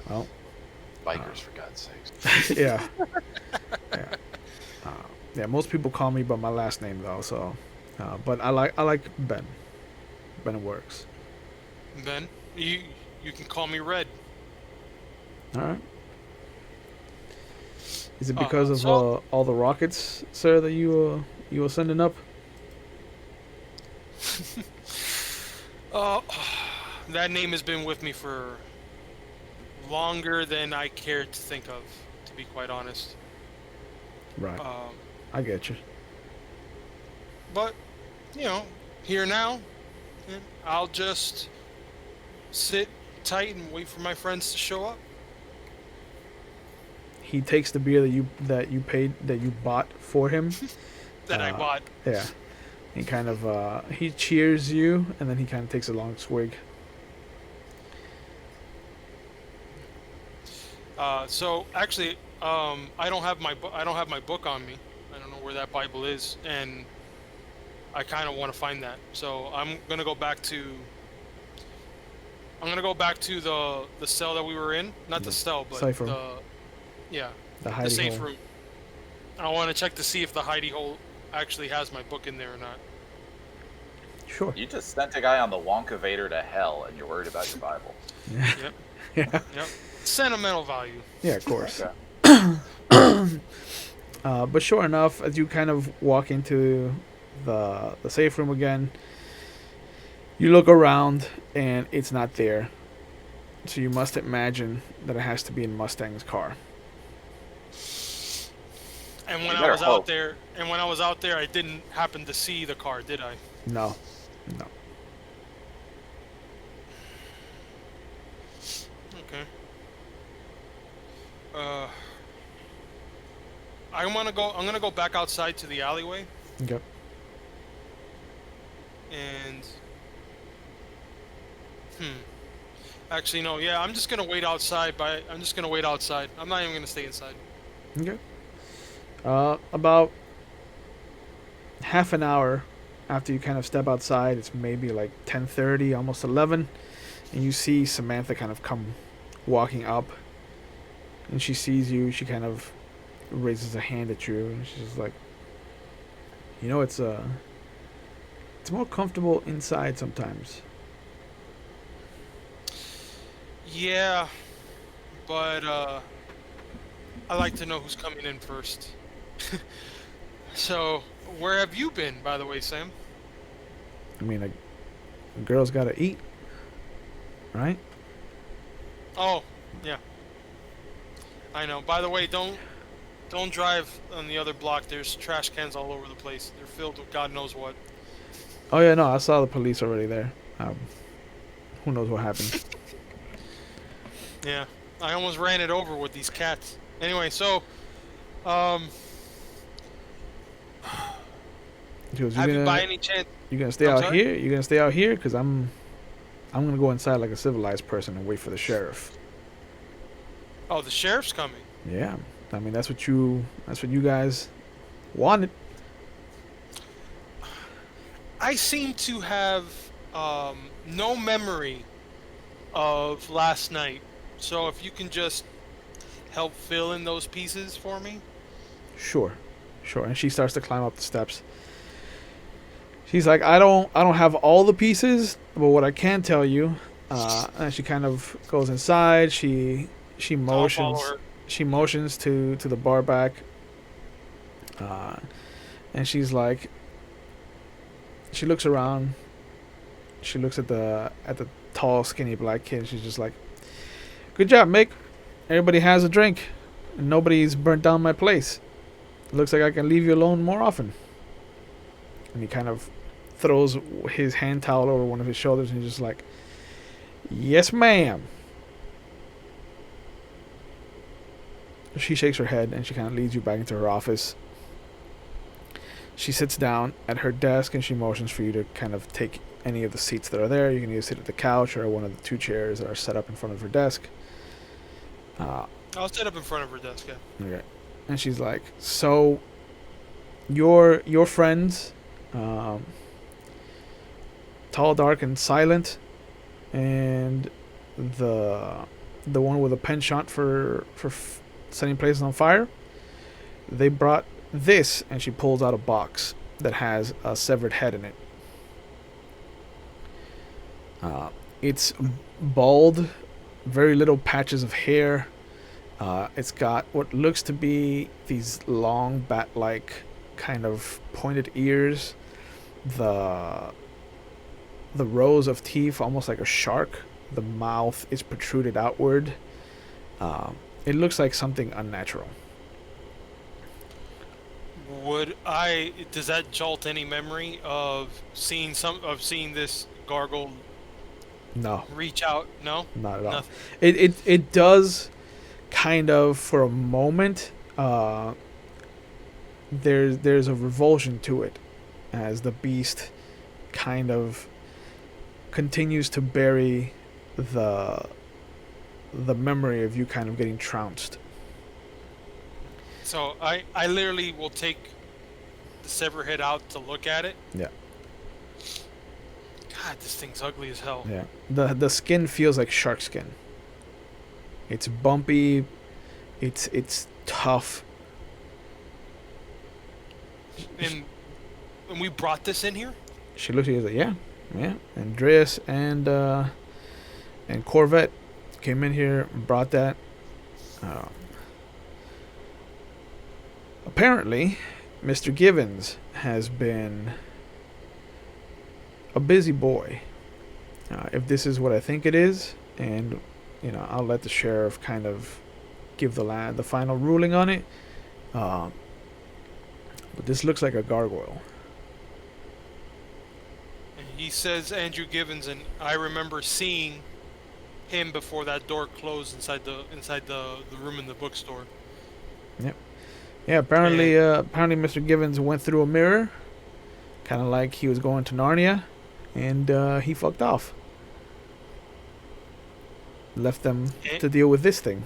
well, Bikers, for God's sakes. yeah, yeah, yeah. Most people call me by my last name though, so. But I like Ben. Ben works. Ben, you can call me Red. All right. Is it because of So all the rockets, sir, that you were sending up? uh, that name has been with me for longer than I care to think of, to be quite honest. Right. Um, I get you. but you know, here now, and I'll just sit tight and wait for my friends to show up. He takes the beer that you bought for him. That I bought. Yeah. He kind of he cheers you, and then he kind of takes a long swig. So actually, I don't have I don't have my book on me. I don't know where that Bible is, and I kind of want to find that. So I'm gonna go back to the cell that we were in. Not the cell, but Safe room. yeah, The the hidey safe hole. room. I want to check to see if the hidey hole actually has my book in there or not. Sure. You just sent a guy on the Wonka Vader to hell, and you're worried about your Bible. Yeah. Yep. Yeah. Yep. Sentimental value. Yeah, of course. Okay. But sure enough, as you kind of walk into the safe room again, you look around and it's not there. So you must imagine that it has to be in Mustang's car. And You when I better was hope. out there, I didn't happen to see the car, did I? No. No. Okay. I'm gonna go back outside to the alleyway, Okay. and actually no, yeah, I'm just gonna wait outside. I'm just gonna wait outside. I'm not even gonna stay inside. Okay. About half an hour after you kind of step outside, it's maybe like 10:30, almost 11, and you see Samantha kind of come walking up, and she sees you. She kind of raises a hand at you, and she's like, it's more comfortable inside sometimes. Yeah, but I like to know who's coming in first. So, where have you been, by the way, Sam? I mean, a girl's got to eat, right? Oh, yeah. I know. By the way, don't drive on the other block. There's trash cans all over the place. They're filled with God knows what. Oh yeah, no, I saw the police already there. Who knows what happened? Yeah, I almost ran it over with these cats. Anyway, so, um, She goes, have you by any chance? you gonna stay I'm out sorry? here? You gonna stay out here? Cause I'm gonna go inside like a civilized person and wait for the sheriff. Oh, the sheriff's coming. Yeah, I mean that's what you guys wanted. I seem to have no memory of last night. So if you can just help fill in those pieces for me. Sure. And she starts to climb up the steps. She's like, I don't have all the pieces, but what I can tell you, and she kind of goes inside. She I'll follow motions. her. She motions to the bar back. And she's like, she looks around. She looks at the tall, skinny black kid. And she's just like, "Good job, Mick. Everybody has a drink, and nobody's burnt down my place. Looks like I can leave you alone more often." And he kind of throws his hand towel over one of his shoulders, and he's just like, "Yes, ma'am." She shakes her head, and she kind of leads you back into her office. She sits down at her desk, and she motions for you to kind of take any of the seats that are there. You can either sit at the couch or one of the two chairs that are set up in front of her desk. I'll sit up in front of her desk. Yeah. Okay. And she's like, "So, your friends, tall, dark, and silent, and the one with a penchant for setting places on fire, they brought this," and she pulls out a box that has a severed head in it. It's bald, very little patches of hair, It's got what looks to be these long bat-like kind of pointed ears. The rows of teeth, almost like a shark. The mouth is protruded outward. It looks like something unnatural. Does that jolt any memory of seeing this gargle No, reach out? No? not at all. Nothing. It does kind of for a moment. There's a revulsion to it as the beast kind of continues to bury the memory of you kind of getting trounced. So I literally will take the severed head out to look at it. Yeah. God, this thing's ugly as hell. Yeah. The skin feels like shark skin. It's bumpy. It's tough. And we brought this in here? She looks at you like, yeah. Andreas and Corvette came in here and brought that. Apparently, Mr. Givens has been a busy boy. If this is what I think it is, and I'll let the sheriff kind of give the final ruling on it. But this looks like a gargoyle. And he says Andrew Givens, and I remember seeing him before that door closed inside the room in the bookstore. Yep. Yeah, apparently Mr. Givens went through a mirror, kind of like he was going to Narnia, and he fucked off. Left them to deal with this thing.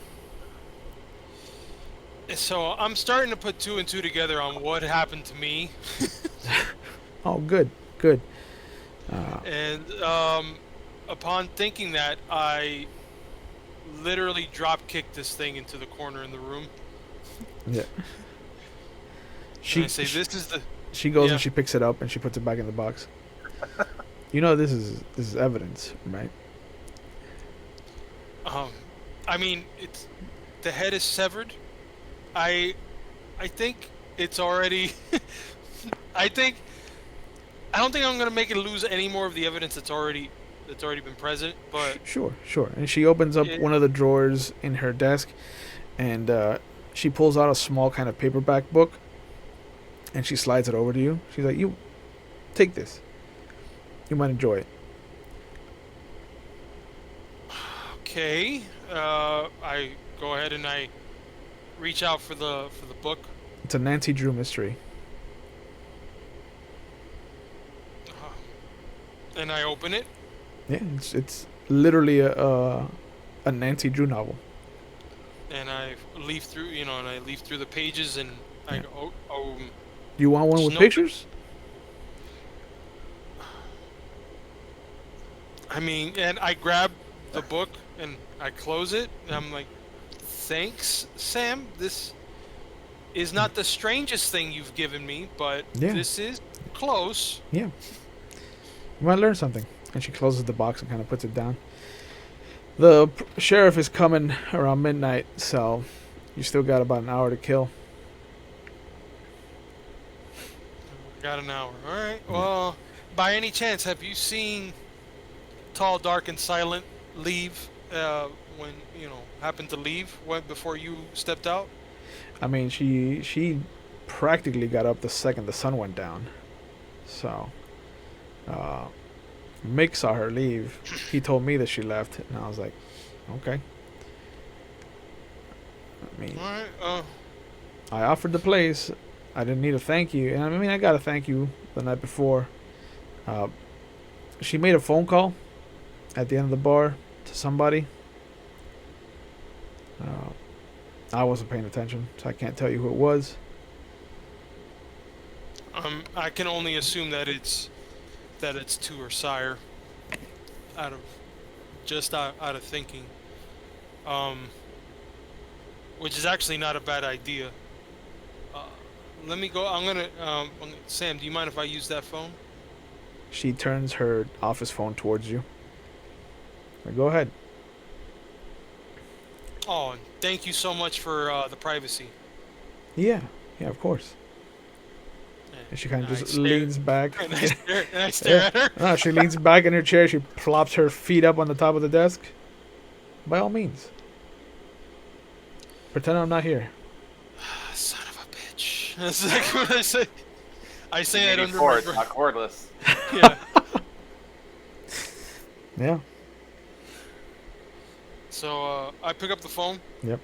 So I'm starting to put two and two together on what happened to me. Oh, good. And upon thinking that, I literally drop kicked this thing into the corner in the room. Yeah. I say, "This is the." She goes and she picks it up and she puts it back in the box. This is evidence, right? I mean, the head is severed. I think it's already. I don't think I'm gonna make it lose any more of the evidence that's already been present. But Sure. And she opens up one of the drawers in her desk, and she pulls out a small kind of paperback book, and she slides it over to you. She's like, "You take this. You might enjoy it." okay, I go ahead and I reach out for the book. It's a Nancy Drew mystery. And I open it. Yeah, it's literally a Nancy Drew novel. And I leaf through, the pages, and I go, oh. You want one with pictures? I mean, and I grab the book and I close it, and I'm like, "Thanks, Sam. This is not the strangest thing you've given me, but this is close." Yeah. You might learn something. And she closes the box and kind of puts it down. The sheriff is coming around midnight, so you still got about an hour to kill. Got an hour. All right. Well, by any chance, have you seen Tall, Dark, and Silent leave when happened to leave before you stepped out? I mean, she practically got up the second the sun went down. So, Mick saw her leave. He told me that she left, and I was like, okay. I mean, all right. I offered the place. I didn't need a thank you, and I mean, I got a thank you the night before. She made a phone call at the end of the bar to somebody. I wasn't paying attention, so I can't tell you who it was. I can only assume that it's to her sire. Out of thinking, which is actually not a bad idea. Let me go. I'm gonna. Sam, do you mind if I use that phone? She turns her office phone towards you. Go ahead. Oh, thank you so much for the privacy. Yeah, of course. And she kind of just leans back. And I stare Yeah. at her. No, she leans back in her chair. She plops her feet up on the top of the desk. By all means. Pretend I'm not here. Son of a bitch. That's like what I say. I say that under my cord, breath. not cordless. Yeah. Yeah. So I pick up the phone. Yep.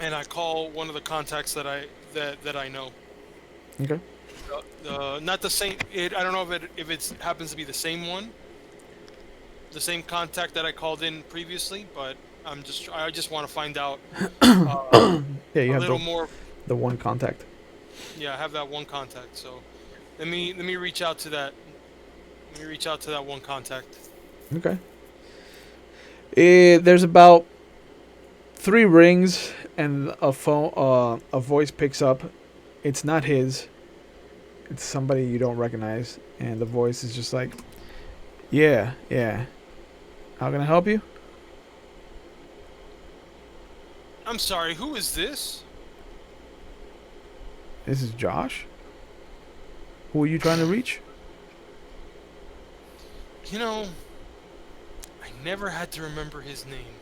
And I call one of the contacts that I know. Okay. Not the same. I don't know if it happens to be the same one, the same contact that I called in previously, but I just want to find out Yeah, you a have little more. the one contact. Yeah, I have that one contact. So let me reach out to that. Let me reach out to that one contact. Okay. There's about 3 rings and a phone. A voice picks up. It's not his. It's somebody you don't recognize, and the voice is just like, "Yeah. How can I help you?" I'm sorry. Who is this? This is Josh. Who are you trying to reach? You know, I never had to remember his name.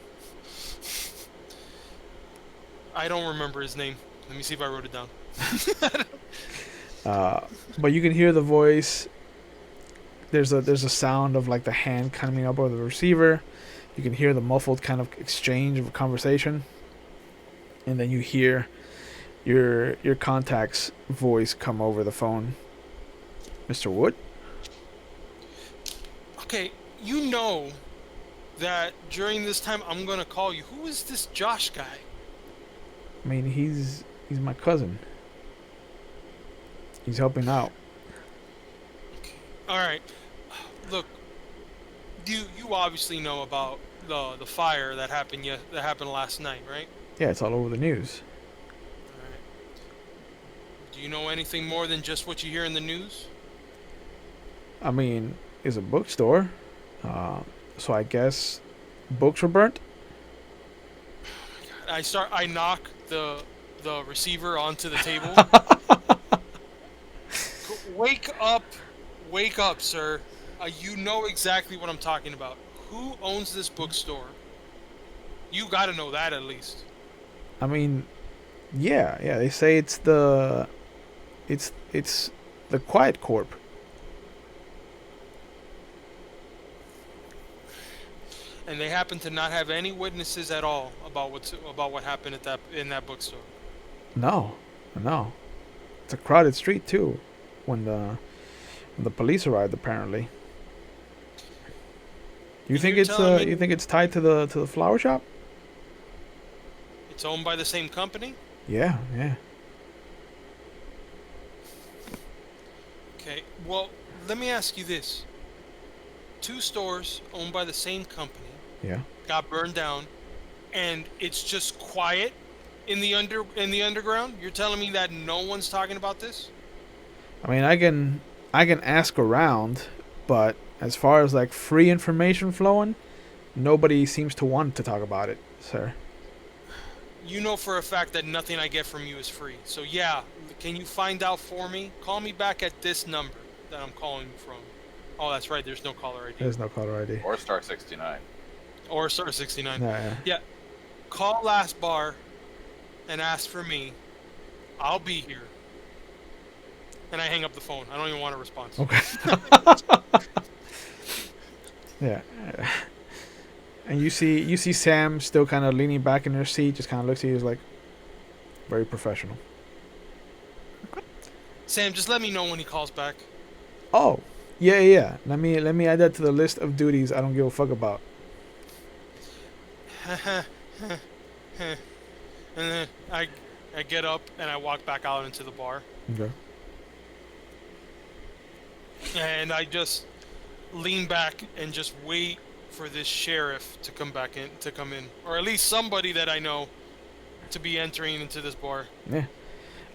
I don't remember his name. Let me see if I wrote it down. But you can hear the voice. There's a sound of like the hand coming up over the receiver. You can hear the muffled kind of exchange of a conversation, and then you hear your contact's voice come over the phone. Mr. Wood? Okay, you know that during this time I'm gonna call you. Who is this Josh guy? I mean, he's my cousin. He's helping out. All right, look, you obviously know about the fire that happened last night, right? Yeah, it's all over the news. All right. Do you know anything more than just what you hear in the news? I mean, it's a bookstore, so I guess books were burnt. I knock the receiver onto the table. Wake up, sir. You know exactly what I'm talking about. Who owns this bookstore? You got to know that at least. I mean, yeah. They say it's the Quiet Corp. And they happen to not have any witnesses at all about what happened in that bookstore. No. It's a crowded street too. When the police arrived, apparently. You And think you're it's telling me you think it's tied to the flower shop? it's owned by the same company? Yeah. Okay. Well, let me ask you this: 2 stores owned by the same company Yeah. got burned down, and it's just quiet in the underground. You're telling me that no one's talking about this? I mean, I can ask around, but as far as like free information flowing, nobody seems to want to talk about it, sir. You know for a fact that nothing I get from you is free. So yeah, can you find out for me? Call me back at this number that I'm calling you from. Oh, that's right. There's no caller ID. There's no caller ID. Or star 69. Or star 69. Yeah. Yeah. Call Last Bar and ask for me. I'll be here. And I hang up the phone. I don't even want a response. Okay. Yeah. And you see Sam still kind of leaning back in her seat, just kind of looks at you, is like, very professional. Sam, just let me know when he calls back. Oh, yeah. Let me add that to the list of duties I don't give a fuck about. And then I get up and I walk back out into the bar. Okay. And I just lean back and just wait for this sheriff to come in, or at least somebody that I know to be entering into this bar. Yeah.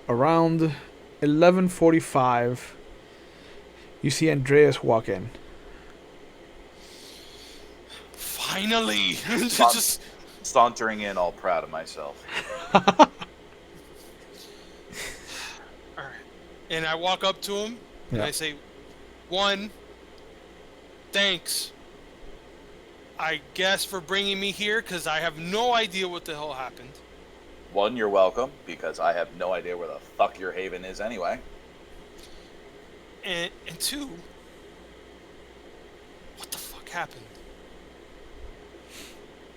Around 11:45, you see Andreas walk in. Finally! Sa- Just sauntering in, all proud of myself. all right. And I walk up to him and Yeah. I say, "One, thanks. I guess for bringing me here because I have no idea what the hell happened. One, you're welcome, because I have no idea where the fuck your haven is anyway. And two, what the fuck happened?"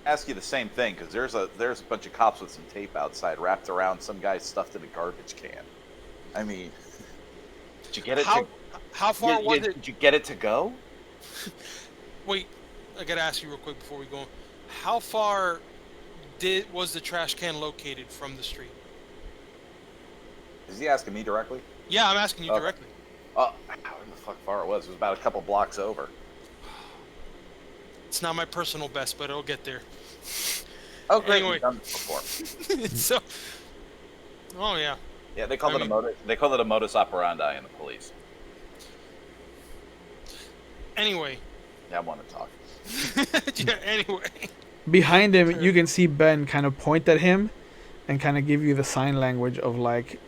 Ask you the same thing, because there's a bunch of cops with some tape outside wrapped around some guy stuffed in a garbage can. I mean, did you get it? How far was it? Did you get it to go? Wait, I gotta ask you real quick before we go on. How far was the trash can located from the street? Is he asking me directly? Yeah, I'm asking you directly. Oh, how the fuck far it was? It was about a couple blocks over. It's not my personal best, but it'll get there. Oh, great! Anyway. We've done this before. So, oh yeah. Yeah, they call it a modus operandi in the police. Anyway. Yeah, I want to talk. Yeah. Anyway. Behind him, you can see Ben kind of point at him and kind of give you the sign language of like,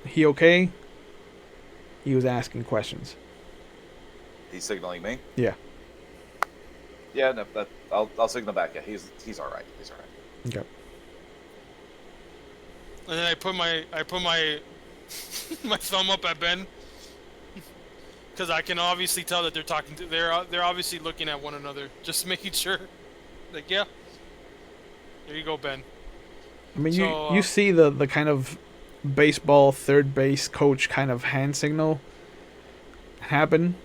he okay? He was asking questions. He's signaling me. Yeah. Yeah, no, I'll signal back. Yeah, he's all right. He's all right. Okay. And then I put my my thumb up at Ben because I can obviously tell that they're talking to. They're obviously looking at one another, just making sure. Like, yeah. There you go, Ben. I mean, So, you see the kind of baseball third base coach kind of hand signal happen.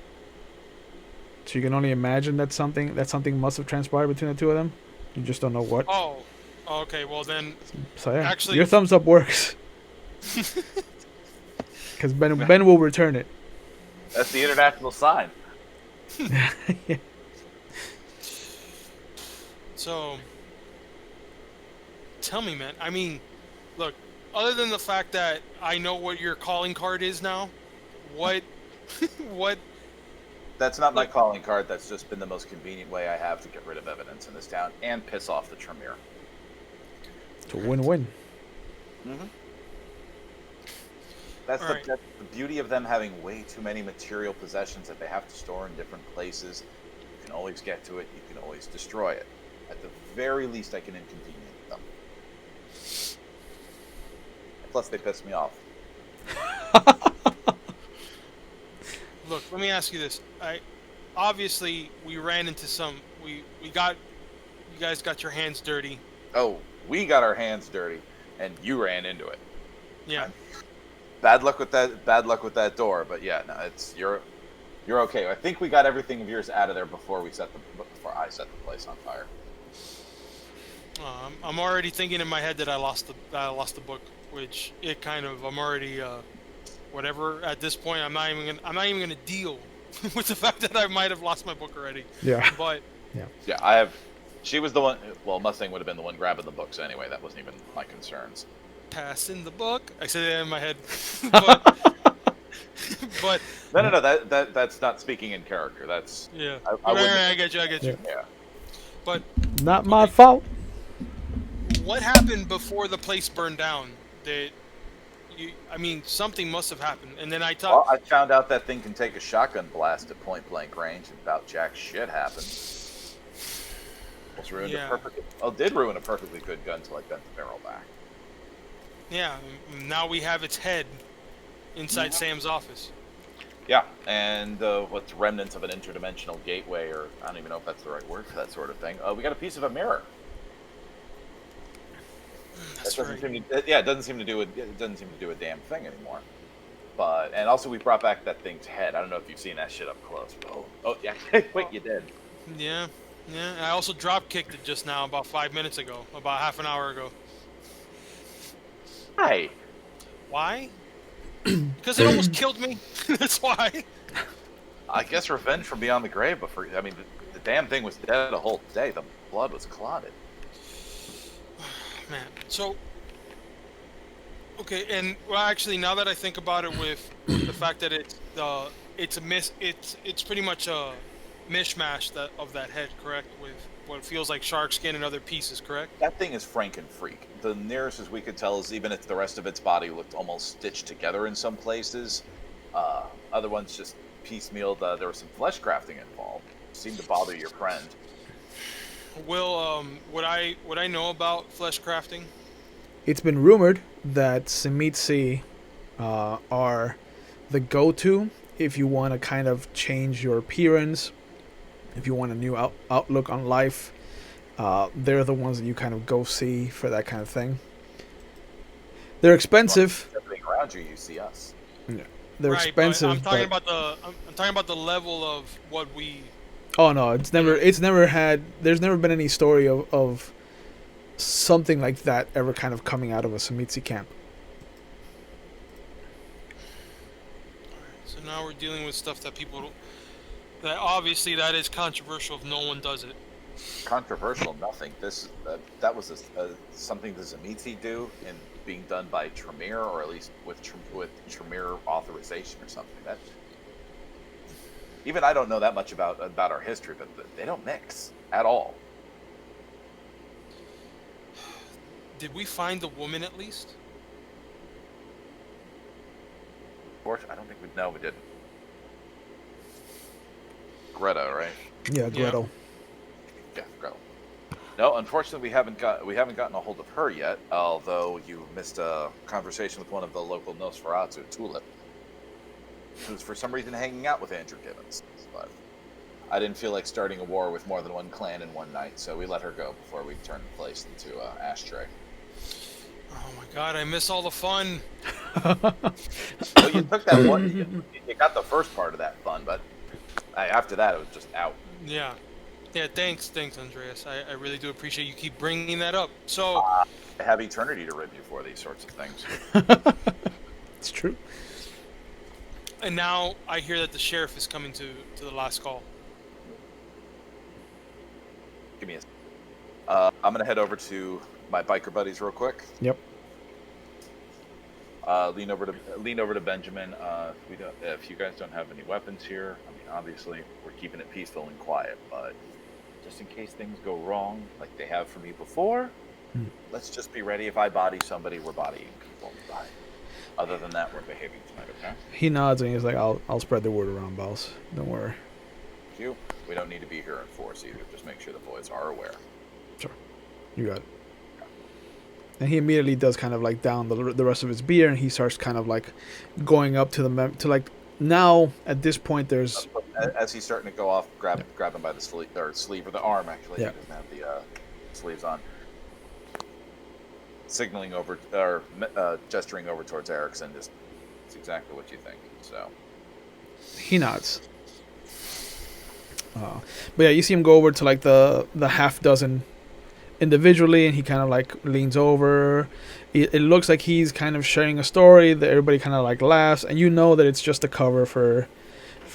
So you can only imagine that something must have transpired between the two of them. You just don't know what. Oh, okay. Well then, So yeah, actually, your thumbs up works. Because Ben will return it. That's the international sign. Yeah. So, tell me, man. I mean, look. Other than the fact that I know what your calling card is now, what, what? That's not my calling card. That's just been the most convenient way I have to get rid of evidence in this town and piss off the Tremere. It's a win-win. Mm-hmm. That's the beauty of them having way too many material possessions that they have to store in different places. You can always get to it. You can always destroy it. At the very least, I can inconvenience them. Plus, they piss me off. Look, let me ask you this. Obviously we ran into some. You guys got your hands dirty. Oh, we got our hands dirty, and you ran into it. Yeah. Bad luck with that door, but yeah, no, you're okay. I think we got everything of yours out of there before I set the place on fire. I'm already thinking in my head that I lost the book, which I'm already whatever at this point. I'm not even gonna deal with the fact that I might have lost my book already. Yeah. But yeah, I have. She was the one. Well, Mustang would have been the one grabbing the books anyway. That wasn't even my concerns. passing the book. I said it in my head, but No. That's not speaking in character. That's yeah. I I get you. Yeah. But Not my fault. what happened before the place burned down? Something must have happened. And then I thought... Well, I found out that thing can take a shotgun blast at point blank range, and about jack shit happened. Did ruin a perfectly good gun until I bent the barrel back. Yeah, now we have its head inside Sam's office. Yeah, and what's remnants of an interdimensional gateway, or I don't even know if that's the right word for that sort of thing. We got a piece of a mirror. That's right. It doesn't seem to do a damn thing anymore. And also we brought back that thing's head. I don't know if you've seen that shit up close. Oh yeah. Wait, you did. Yeah. I also drop kicked it just now, about 5 minutes ago, about half an hour ago. Hi. Why? Because it almost killed me. That's why. I guess revenge from beyond the grave. But the damn thing was dead a whole day. The blood was clotted. Man, so okay, and well, actually, now that I think about it, with the fact that it's pretty much mishmash of that head, correct? With what feels like shark skin and other pieces, correct? That thing is Franken-freak. The nearest as we could tell is even if the rest of its body looked almost stitched together in some places, other ones just piecemealed. There was some flesh grafting involved. Seemed to bother your friend. Will would I know about flesh crafting? It's been rumored that Semitsi are the go-to if you want to kind of change your appearance, if you want a new outlook on life. They're the ones that you kind of go see for that kind of thing. They're expensive. Everything around you, you see us. Yeah. They're Right, expensive. but I'm talking about I'm talking about the level of what we. Oh no, it's never had. There's never been any story of something like that ever kind of coming out of a Semitsi camp. So now we're dealing with stuff that people. That obviously that is controversial if no one does it. Controversial, nothing. That was something the Zamiti do and being done by Tremere, or at least with Tremere authorization or something. That even I don't know that much about our history, but they don't mix at all. Did we find the woman at least? I don't think we. No, we didn't. Greta, right? Yeah, Gretel. Yeah, Gretel. No, unfortunately, we haven't gotten a hold of her yet. Although you missed a conversation with one of the local Nosferatu, Tulip, who's for some reason hanging out with Andrew Gibbons. But I didn't feel like starting a war with more than one clan in one night, so we let her go before we turned the place into ashtray. Oh my god, I miss all the fun. Well, you took that one. You got the first part of that fun, but after that, it was just out. Yeah. Yeah, thanks, Andreas. I really do appreciate you keep bringing that up. So, I have eternity to rib you for these sorts of things. It's true. and now I hear that the sheriff is coming to the last call. Give me I'm gonna head over to my biker buddies real quick. Yep. Lean over to Benjamin. If you guys don't have any weapons here, I mean, obviously we're keeping it peaceful and quiet, but just in case things go wrong, like they have for me before, let's just be ready. If I body somebody, we're bodying people. Other than that, we're behaving tonight, okay? He nods and he's like, "I'll spread the word around, boss. Don't worry." Thank you. We don't need to be here in force either. Just make sure the boys are aware. Sure. You got it. And he immediately does kind of like down the rest of his beer, and he starts kind of like going up to the to like now at this point there's as he's starting to go off, grab him by the sleeve or the arm actually. Yeah. He doesn't have the sleeves on. Signaling over or gesturing over towards Erickson. Just it's exactly what you think. So he nods. But yeah, you see him go over to like the half dozen individually, and he kind of like leans over. It looks like he's kind of sharing a story that everybody kind of like laughs, and you know that it's just a cover for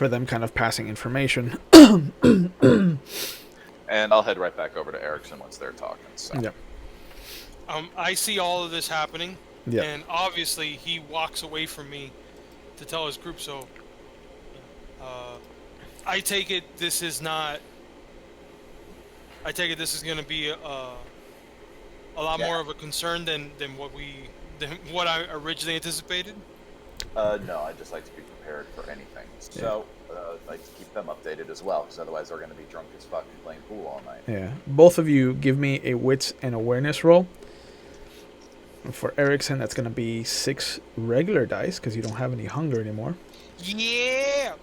them kind of passing information. And I'll head right back over to Erickson once they're talking. So. Yeah. I see all of this happening, Yeah. and obviously he walks away from me to tell his group. So I take it this is not. I take it this is going to be a lot more of a concern than what I originally anticipated. No, I just like to be prepared for anything. So I'd like to keep them updated as well, because otherwise they're going to be drunk as fuck and playing pool all night. Yeah. Both of you give me a wits and awareness roll. For Erickson, that's going to be 6 regular dice, because you don't have any hunger anymore. Yeah!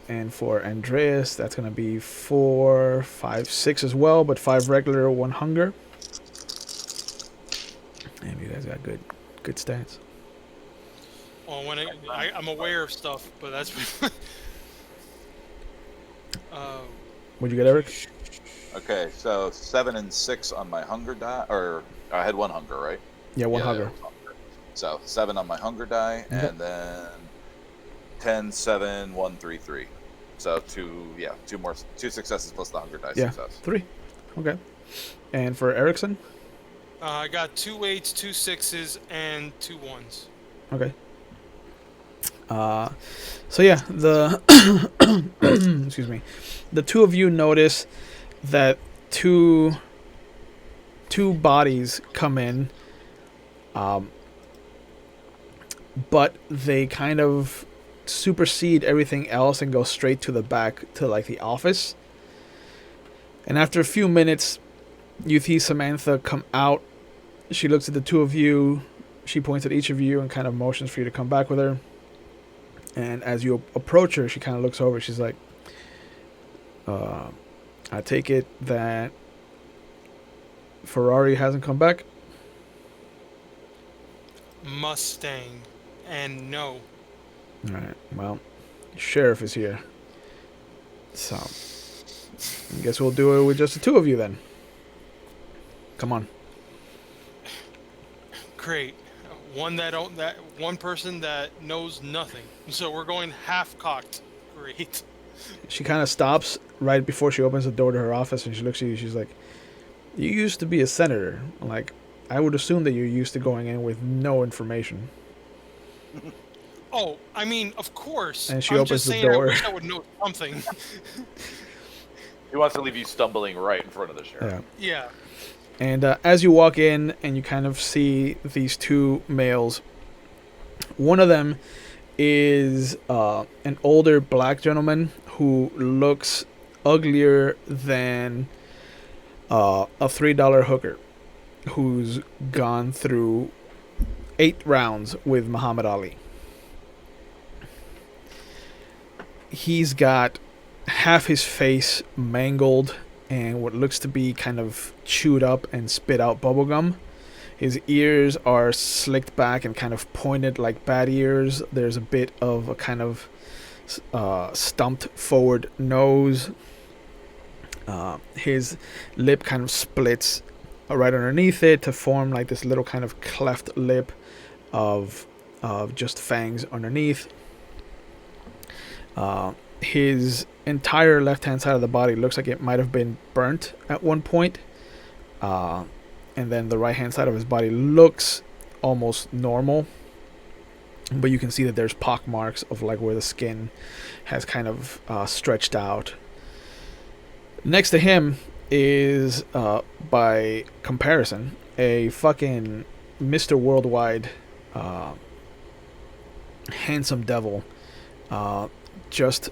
And for Andreas, that's going to be 4, 5, 6 as well, but 5 regular, 1 hunger. And you guys got good stats. Well, when I'm aware of stuff, but that's... What'd you get, Eric? Okay, so 7 and 6 on my hunger die, or I had 1 hunger, right? Yeah, 1 hunger. So 7 on my hunger die, and then 10, 7, 1, 3, 3. So 2 successes plus the hunger die success. 3. Okay. And for Erickson? I got 2 8s, 2 6s, and 2 1s. Okay. So yeah, the excuse me, the two of you notice that two bodies come in, um, but they kind of supersede everything else and go straight to the back to like the office. And after a few minutes, you see Samantha come out. She looks at the two of you. She points at each of you and kind of motions for you to come back with her. And as you approach her, she kind of looks over. She's like, I take it that Ferrari hasn't come back? Mustang. And no. Alright, well, Sheriff is here. So, I guess we'll do it with just the two of you then. Come on. Great. That one person that knows nothing. So we're going half cocked. Great. She kind of stops right before she opens the door to her office, and she looks at you. She's like, you used to be a senator. Like, I would assume that you're used to going in with no information. Oh, I mean, of course. And she I'm opens just the saying door. I wish I would know something. He wants to leave you stumbling right in front of the sheriff. Yeah. Yeah. And as you walk in and you kind of see these two males, one of them is an older black gentleman who looks uglier than a $3 hooker who's gone through 8 rounds with Muhammad Ali. He's got half his face mangled and what looks to be kind of chewed up and spit out bubblegum. His ears are slicked back and kind of pointed like bat ears. There's a bit of a kind of stumped forward nose. His lip kind of splits right underneath it to form like this little kind of cleft lip of just fangs underneath. His entire left-hand side of the body looks like it might have been burnt at one point. And then the right-hand side of his body looks almost normal. But you can see that there's pock marks of like where the skin has kind of stretched out. Next to him is, by comparison, a fucking Mr. Worldwide handsome devil. Just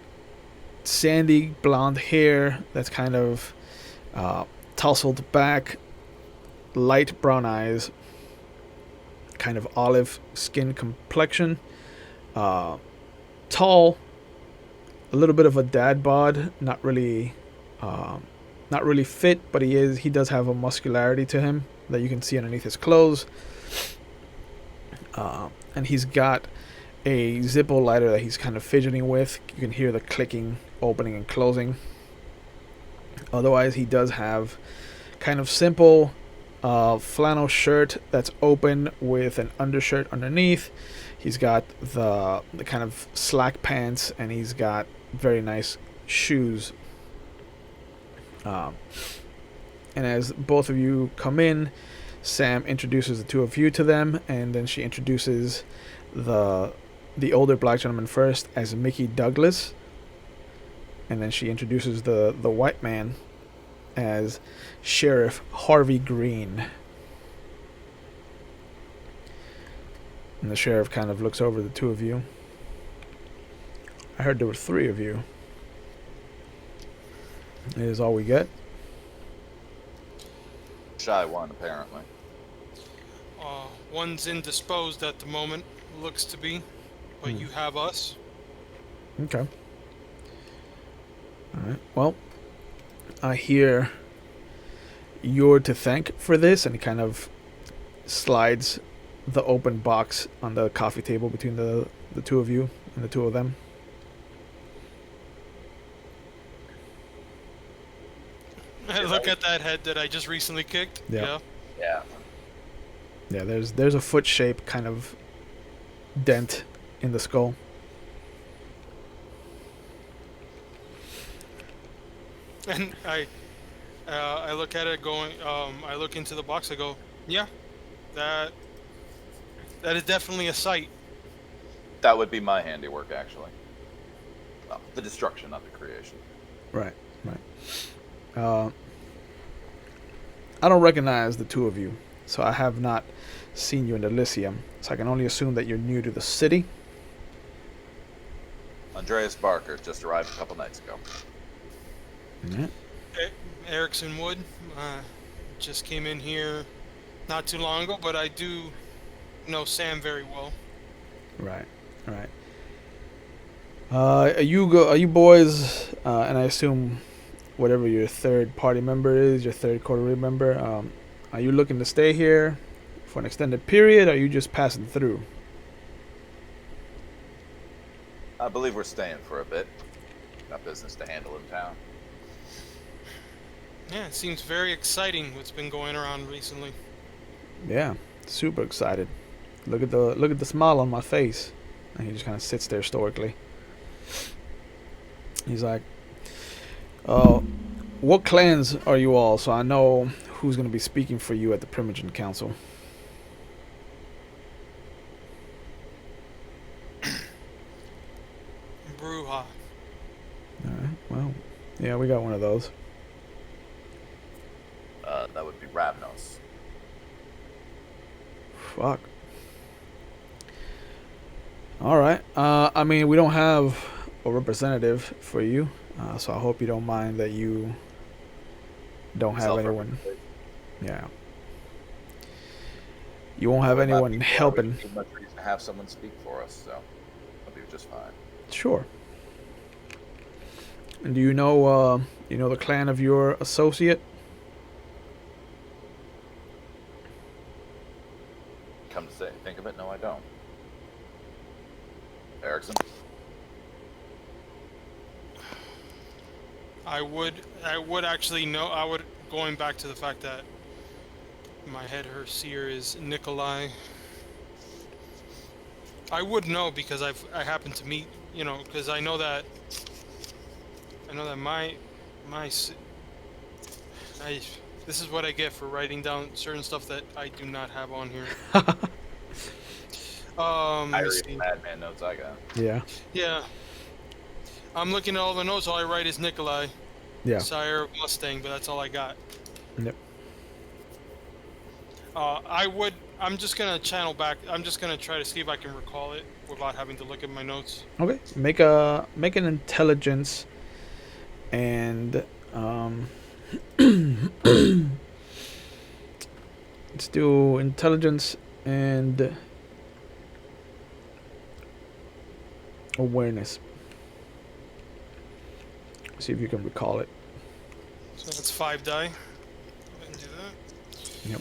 sandy blonde hair that's kind of tousled back, light brown eyes, kind of olive skin complexion, tall, a little bit of a dad bod, not really fit, but he does have a muscularity to him that you can see underneath his clothes, and he's got a Zippo lighter that he's kind of fidgeting with. You can hear the clicking, opening and closing. Otherwise, he does have kind of simple flannel shirt that's open with an undershirt underneath. He's got the kind of slack pants, and he's got very nice shoes. And as both of you come in, Sam introduces the two of you to them, and then she introduces the older black gentleman first as Mickey Douglas, and then she introduces the white man as Sheriff Harvey Green. And the sheriff kind of looks over the two of you. I heard there were 3 of you. It is all we get. Shy one, apparently. One's indisposed at the moment, looks to be. But you have us. Okay. Alright. Well, I hear you're to thank for this, and he kind of slides the open box on the coffee table between the two of you and the two of them. I look at that head that I just recently kicked. Yeah. Yeah. Yeah, there's a foot shape kind of dent in the skull. And I look at it going, I look into the box, I go, yeah, that is definitely a sight. That would be my handiwork, actually. Well, the destruction, not the creation. Right. I don't recognize the two of you, so I have not seen you in the Elysium. So I can only assume that you're new to the city. Andreas Barker just arrived a couple nights ago. Yeah. Erickson Wood just came in here not too long ago, but I do know Sam very well. Right. Are you boys? And I assume whatever your third party member is, your third coterie member. Are you looking to stay here for an extended period? Or are you just passing through? I believe we're staying for a bit. Got business to handle in town. Yeah, it seems very exciting what's been going around recently. Yeah, super excited. Look at the smile on my face. And he just kind of sits there stoically. He's like, what clans are you all? So I know who's going to be speaking for you at the Primogen Council. Brujah. Alright, well, yeah, we got one of those. That would be Ravnos. Fuck. Alright, I mean, we don't have a representative for you, so I hope you don't mind that you don't have anyone. Yeah. You won't have anyone helping. Too much reason to have someone speak for us, so I'll be just fine. Sure. And do you know the clan of your associate? Come to think of it, no, I don't. Erickson? I would actually know. I would, going back to the fact that my head seer is Nikolai. I would know because I happened to meet, because I know that this is what I get for writing down certain stuff that I do not have on here. I read Madman notes I got. Yeah. Yeah. I'm looking at all the notes. All I write is Nikolai. Yeah. Sire of Mustang, but that's all I got. Yep. I'm just gonna channel back. I'm just gonna try to see if I can recall it without having to look at my notes. Okay. Make an intelligence and let's do intelligence and awareness. See if you can recall it. So that's 5 die. Go ahead and do that. Yep.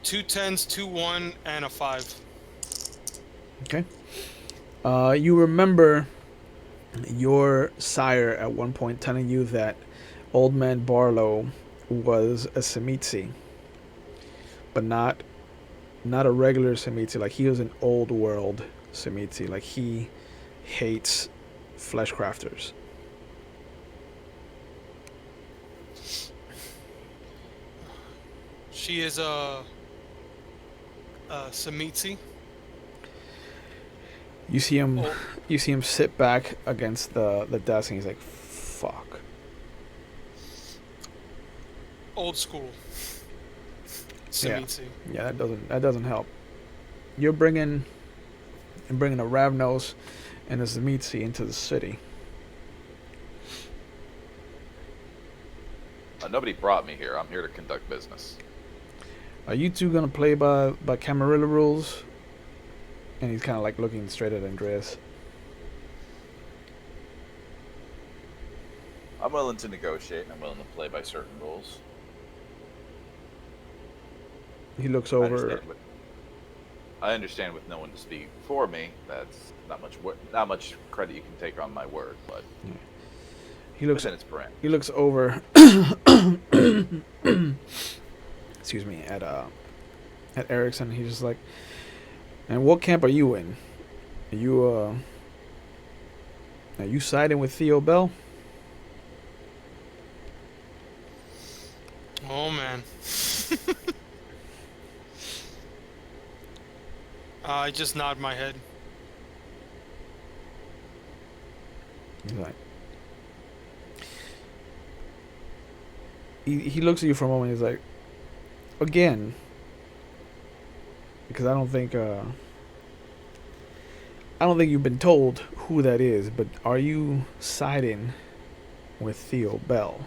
Two 10s, 2 1, and a 5. Okay. You remember your sire at one point telling you that Old Man Barlow was a Semitsi, but not a regular Semitsi. Like, he was an old world Semitsi. Like, he hates flesh crafters. She is a Semitsi. You see him sit back against the desk, and he's like, "Fuck." Old school. Semitsi. Yeah, that doesn't help. You're bringing a Ravnos and a Semitsi into the city. Nobody brought me here. I'm here to conduct business. Are you two gonna play by Camarilla rules? And he's kind of like looking straight at Andreas. I'm willing to negotiate, and I'm willing to play by certain rules. He looks over. I understand with no one to speak for me. That's not much credit you can take on my word, but Yeah. He looks. within its parameters. He looks over. Excuse me, at Erickson. He's just like, "And what camp are you in? Are you siding with Theo Bell?" Oh man. I just nod my head. He's like, he looks at you for a moment. He's like, again, because I don't think you've been told who that is, but are you siding with Theo Bell?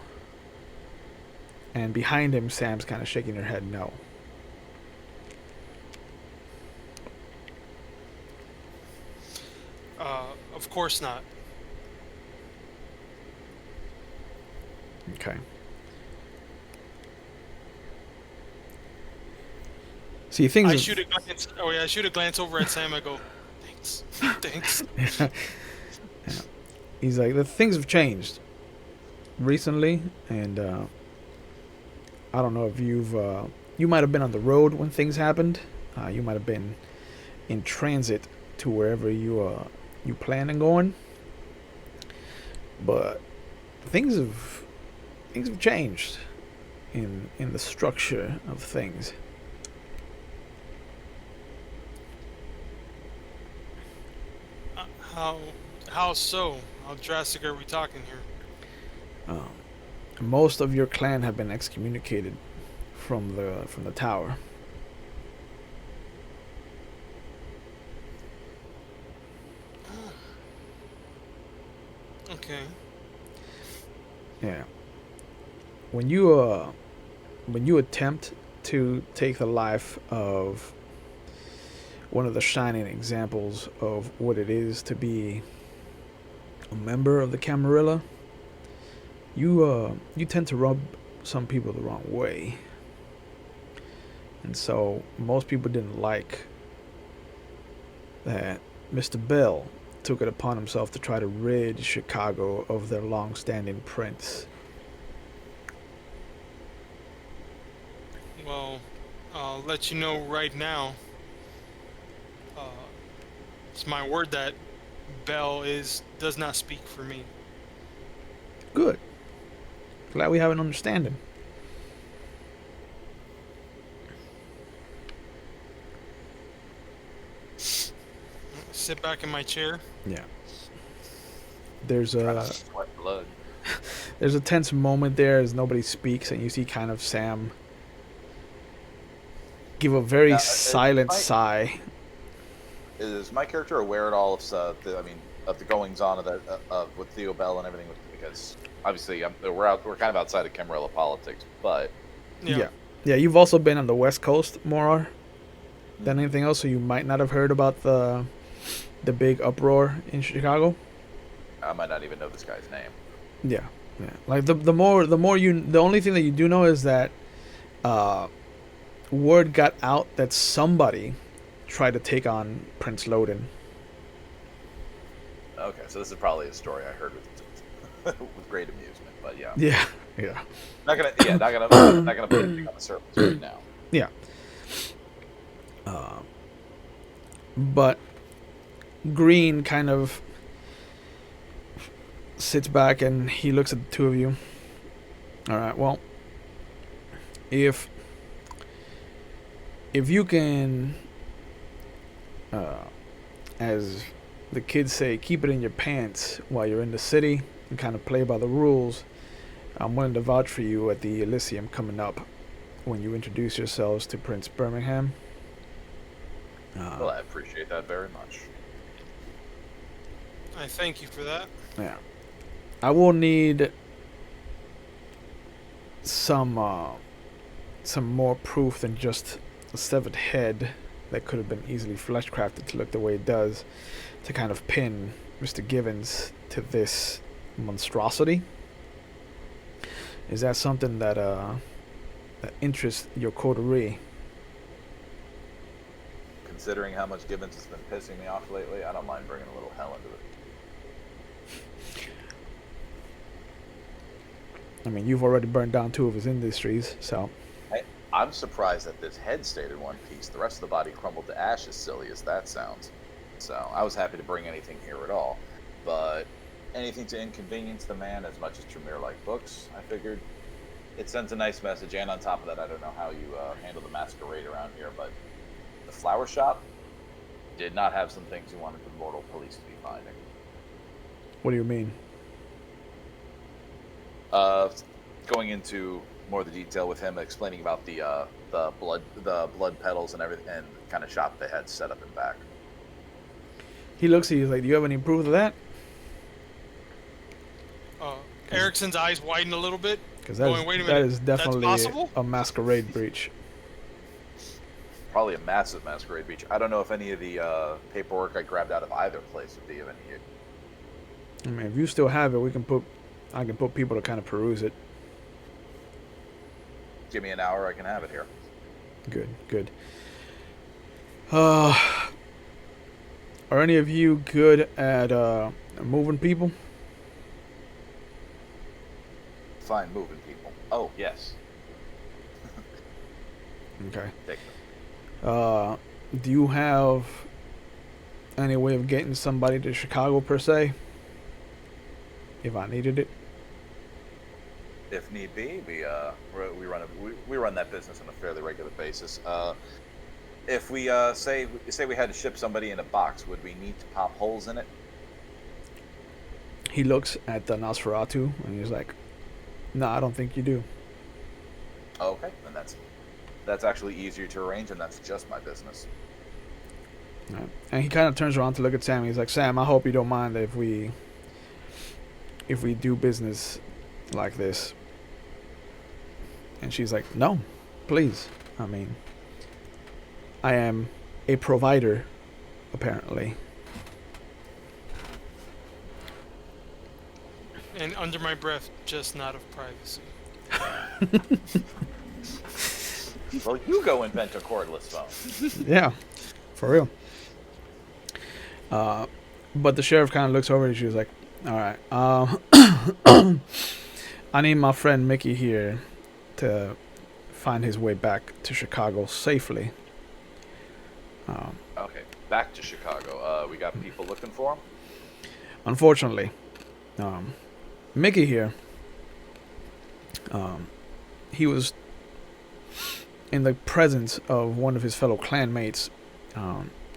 And behind him, Sam's kind of shaking her head no. Of course not. Okay. See, things. I shoot a glance. Oh yeah, I shoot a glance over at Sam. I go, thanks, thanks. Yeah. He's like, the things have changed recently, and I don't know if you might have been on the road when things happened. You might have been in transit to wherever you plan on going, but things have changed in the structure of things. How so? How drastic are we talking here? Most of your clan have been excommunicated from the tower. Okay. Yeah. When you attempt to take the life of one of the shining examples of what it is to be a member of the Camarilla, you tend to rub some people the wrong way. And so most people didn't like that Mr. Bell took it upon himself to try to rid Chicago of their long-standing prince. Well, I'll let you know right now. It's my word that Bell does not speak for me. Good. Glad we have an understanding. Sit back in my chair. Yeah. There's a Sweat blood. there's a tense moment there as nobody speaks, and you see kind of Sam give a very Now, silent sigh. Is my character aware at all of the goings on of with Theo Bell and everything? Because obviously we're kind of outside of Camarilla politics, but Yeah. You've also been on the West Coast more than anything else, so you might not have heard about the big uproar in Chicago. I might not even know this guy's name. Yeah. Like the only thing that you do know is that word got out that somebody tried to take on Prince Loden. Okay, so this is probably a story I heard with with great amusement, but yeah. Yeah. Not gonna put anything on the surface right now. Yeah. But Green kind of sits back and he looks at the two of you. All right, well, if you can, as the kids say, keep it in your pants while you're in the city and kind of play by the rules, I'm willing to vouch for you at the Elysium coming up when you introduce yourselves to Prince Birmingham. Well, I appreciate that very much. I thank you for that. Yeah. I will need some more proof than just a severed head that could have been easily flesh crafted to look the way it does to kind of pin Mr. Givens to this monstrosity. Is that something that interests your coterie? Considering how much Gibbons has been pissing me off lately, I don't mind bringing a little hell into it. I mean, you've already burned down 2 of his industries, so... I'm surprised that this head stayed in one piece. The rest of the body crumbled to ash, as silly as that sounds. So, I was happy to bring anything here at all. But anything to inconvenience the man as much as Tremere liked books, I figured it sends a nice message. And on top of that, I don't know how you handle the masquerade around here, but the flower shop did not have some things you wanted the mortal police to be finding. What do you mean? Going into more of the detail with him, explaining about the blood petals and everything, and the kind of shop they had set up in back. He looks at you like, do you have any proof of that? Erickson's eyes widen a little bit. Because that is definitely that's possible? a masquerade breach. Probably a massive masquerade breach. I don't know if any of the paperwork I grabbed out of either place would be of any use. I mean, if you still have it, I can put people to kind of peruse it. Give me an hour, I can have it here. Good, good. Are any of you good at moving people? Fine, moving people. Oh, yes. Okay. Take them. Do you have any way of getting somebody to Chicago per se? If I needed it. If need be, we run that business on a fairly regular basis. If we say we had to ship somebody in a box, would we need to pop holes in it? He looks at the Nosferatu and he's like, "No, I don't think you do." Okay, then that's actually easier to arrange, and that's just my business. Right. And he kind of turns around to look at Sam. He's like, "Sam, I hope you don't mind if we do business like this." And she's like, "No, please. I mean, I am a provider, apparently." And under my breath, just not of privacy. Well, you go invent a cordless phone. Yeah, for real. But the sheriff kind of looks over and she's like, "All right, I need my friend Mickey here to find his way back to Chicago safely." Okay, back to Chicago. We got people looking for him? Unfortunately, Mickey here, he was in the presence of one of his fellow clanmates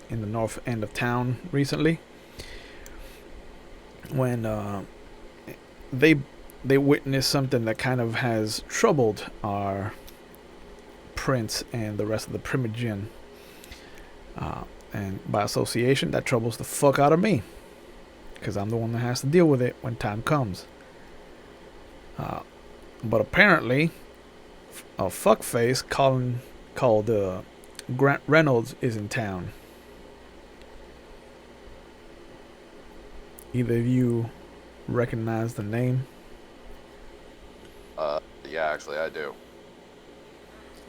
in the north end of town recently when they witnessed something that kind of has troubled our prince and the rest of the Primogen. And by association, that troubles the fuck out of me, because I'm the one that has to deal with it when time comes. But apparently, a fuckface called Grant Reynolds is in town. Either of you recognize the name? Yeah, actually, I do.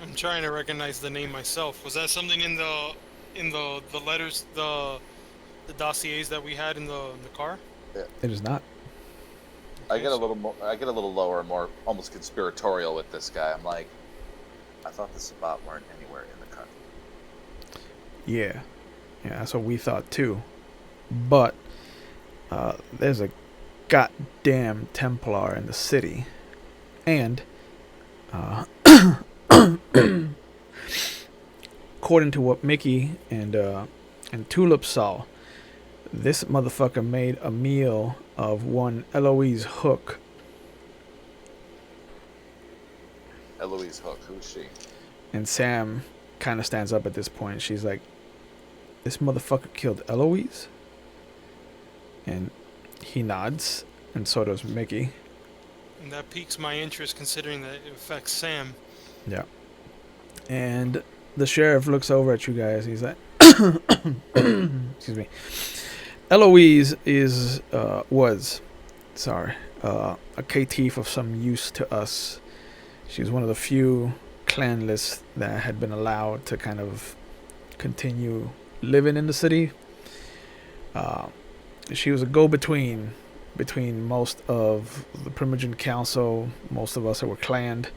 I'm trying to recognize the name myself. Was that something in the letters, the dossiers that we had in the car? It is not. I get a little lower and more almost conspiratorial with this guy. I'm like, I thought the Sabbat weren't anywhere in the country. Yeah, that's what we thought too. But there's a goddamn Templar in the city, and according to what Mickey and Tulip saw, this motherfucker made a meal of one Eloise Hook. Eloise Hook, who's she? And Sam kind of stands up at this point. She's like, "This motherfucker killed Eloise?" And he nods, and so does Mickey. And that piques my interest, considering that it affects Sam. Yeah. And the sheriff looks over at you guys. He's like, excuse me. Eloise was a caitiff of some use to us. She was one of the few clanless that had been allowed to kind of continue living in the city. She was a go-between between most of the Primogen Council, most of us that were clanned,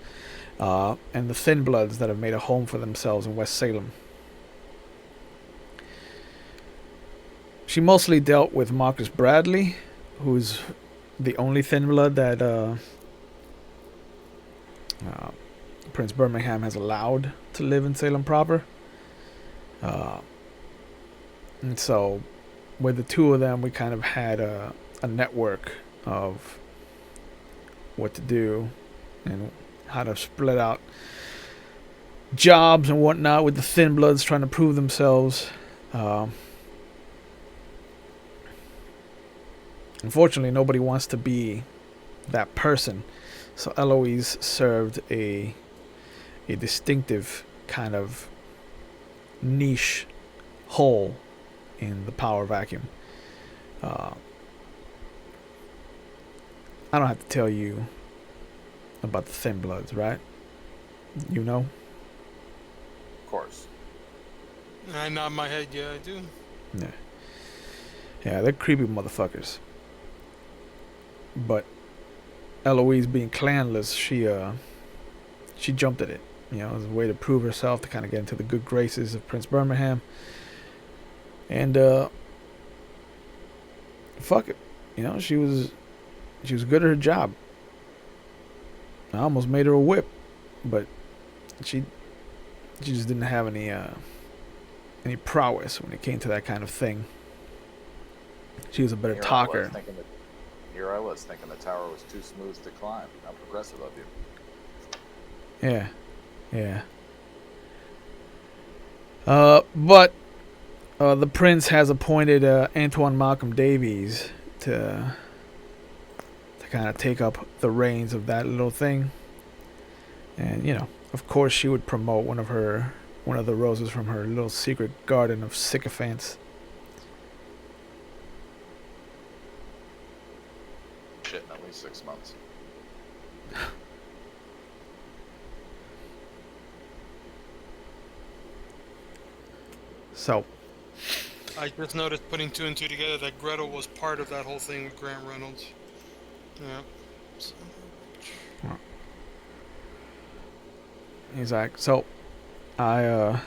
and the Thin Bloods that have made a home for themselves in West Salem. She mostly dealt with Marcus Bradley, who's the only Thin Blood that Uh, Prince Birmingham has allowed to live in Salem proper. And so, with the two of them, we kind of had a network of what to do and how to split out jobs and whatnot with the Thin Bloods trying to prove themselves. Unfortunately, nobody wants to be that person. So Eloise served a distinctive kind of niche hole in the power vacuum. I don't have to tell you about the Thin Bloods, right? You know? Of course. I nod my head, yeah, I do. Yeah. Yeah, they're creepy motherfuckers. But Eloise being clanless, she jumped at it. You know, as a way to prove herself, to kind of get into the good graces of Prince Birmingham. And fuck it. You know, she was good at her job. I almost made her a whip, but she just didn't have any prowess when it came to that kind of thing. She was a better talker. Here I was thinking the tower was too smooth to climb. How progressive of you. Yeah. But the prince has appointed Antoine Malcolm Davies to kind of take up the reins of that little thing. And, you know, of course she would promote one of the roses from her little secret garden of sycophants. Shit, in at least 6 months. So, I just noticed, putting two and two together, that Gretel was part of that whole thing with Grant Reynolds. Yeah. So, he's like, so I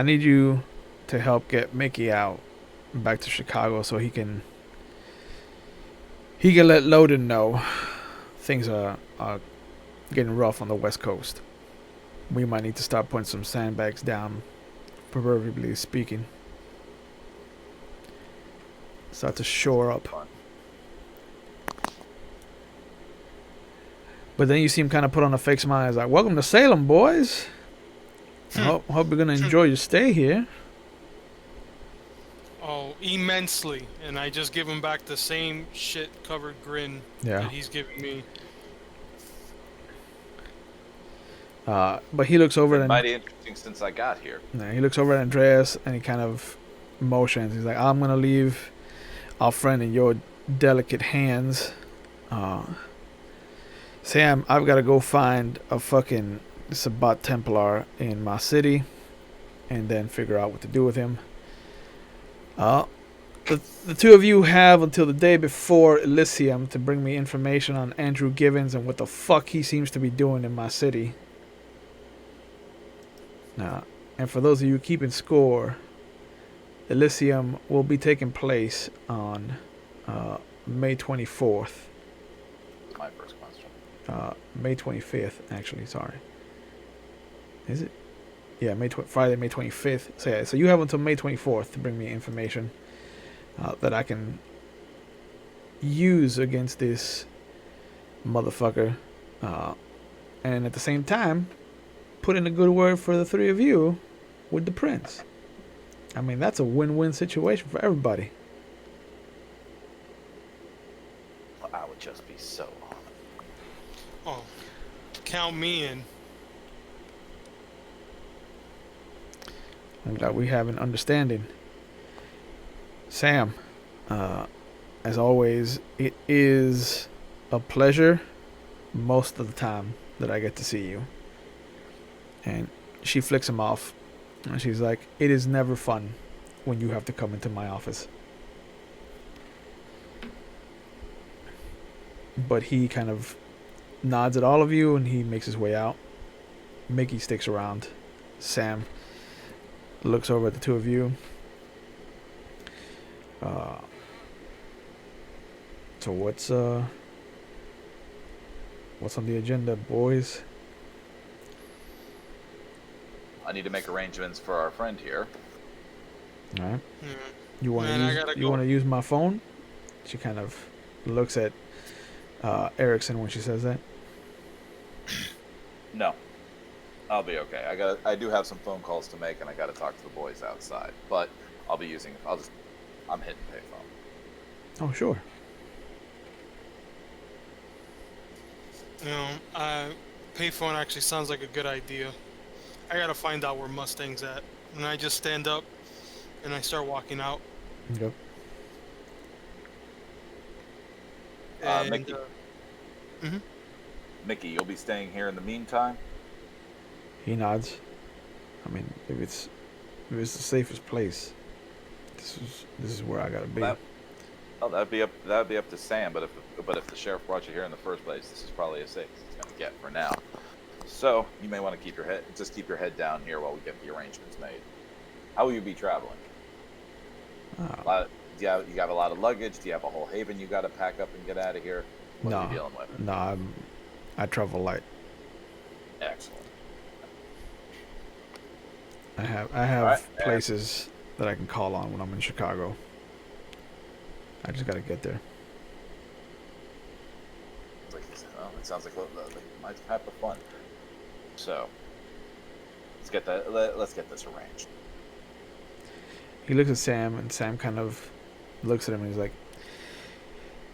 need you to help get Mickey out back to Chicago so he can let Loden know things are getting rough on the West Coast. We might need to start putting some sandbags down, proverbially speaking. Start to shore up. But then you see him kind of put on a fake smile. He's like, welcome to Salem, boys. I hope you're going to enjoy your stay here. oh, immensely. And I just give him back the same shit-covered grin that he's giving me. But he looks over at mighty interesting since I got here. He looks over at Andreas and he kind of motions. He's like, I'm going to leave our friend in your delicate hands. Sam, I've got to go find a fucking Sabbat Templar in my city and then figure out what to do with him. The two of you have until the day before Elysium to bring me information on Andrew Givens and what the fuck he seems to be doing in my city. And for those of you keeping score, Elysium will be taking place on May 24th. My first question. May 25th, actually, sorry. Is it? Yeah, Friday, May 25th. So yeah, so you have until May 24th to bring me information that I can use against this motherfucker. And at the same time, put in a good word for the three of you with the prince. I mean, that's a win-win situation for everybody. Well, I would just be so honored. Oh, count me in. I'm glad we have an understanding. Sam, as always, it is a pleasure most of the time that I get to see you. And she flicks him off. And she's like, it is never fun when you have to come into my office. But he kind of nods at all of you and he makes his way out. Mickey sticks around. Sam looks over at the two of you. So what's What's on the agenda, boys? I need to make arrangements for our friend here. All right. Yeah. You want Man, I to use? gotta You go. want to use my phone? She kind of looks at Erickson when she says that. No, I'll be okay. I do have some phone calls to make, and I got to talk to the boys outside. But I'm hitting payphone. Oh, sure. You know, payphone actually sounds like a good idea. I gotta find out where Mustang's at. And I just stand up and I start walking out. Yep. And, Mickey. Mhm. Mickey, you'll be staying here in the meantime. He nods. I mean, if it's the safest place, this is where I gotta be. That'd be up to Sam. But if the sheriff brought you here in the first place, this is probably as safe as it's gonna get for now. So you may want to keep your head down here while we get the arrangements made. How will you be traveling? Oh. Do you have a lot of luggage? Do you have a whole haven you got to pack up and get out of here? What are you dealing with? No, I travel light. Excellent. I have places that I can call on when I'm in Chicago. I just gotta get there. It sounds like my type of fun. So let's get this arranged. He looks at Sam, and Sam kind of looks at him, and he's like,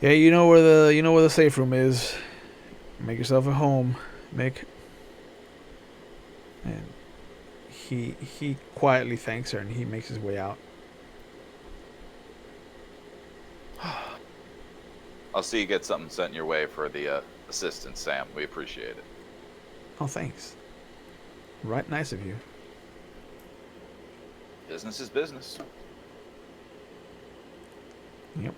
"Yeah, you know where the safe room is. Make yourself at home, Mick." And he quietly thanks her, and he makes his way out. I'll see you get something sent your way for the assistance, Sam. We appreciate it. Oh, thanks. Right, nice of you. Business is business. Yep.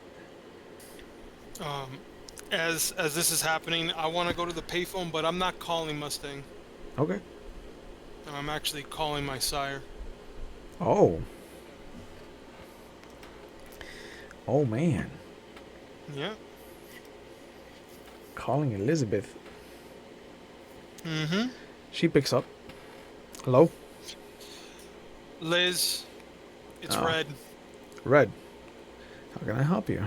As this is happening, I want to go to the payphone, but I'm not calling Mustang. Okay. I'm actually calling my sire. Oh. Oh man. Yeah. Calling Elizabeth. Mm-hmm. She picks up. Hello? Liz, it's Oh. Red. Red. How can I help you?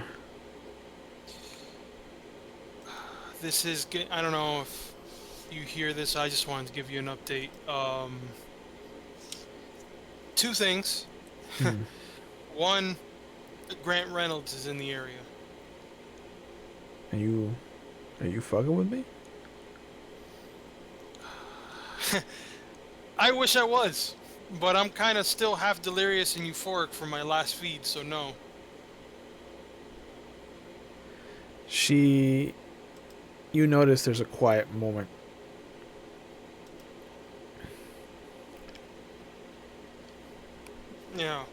This is I don't know if you hear this. I just wanted to give you an update. Two things. Hmm. One, Grant Reynolds is in the area. Are you fucking with me? I wish I was, but I'm kind of still half delirious and euphoric from my last feed, so no. You notice there's a quiet moment. Yeah.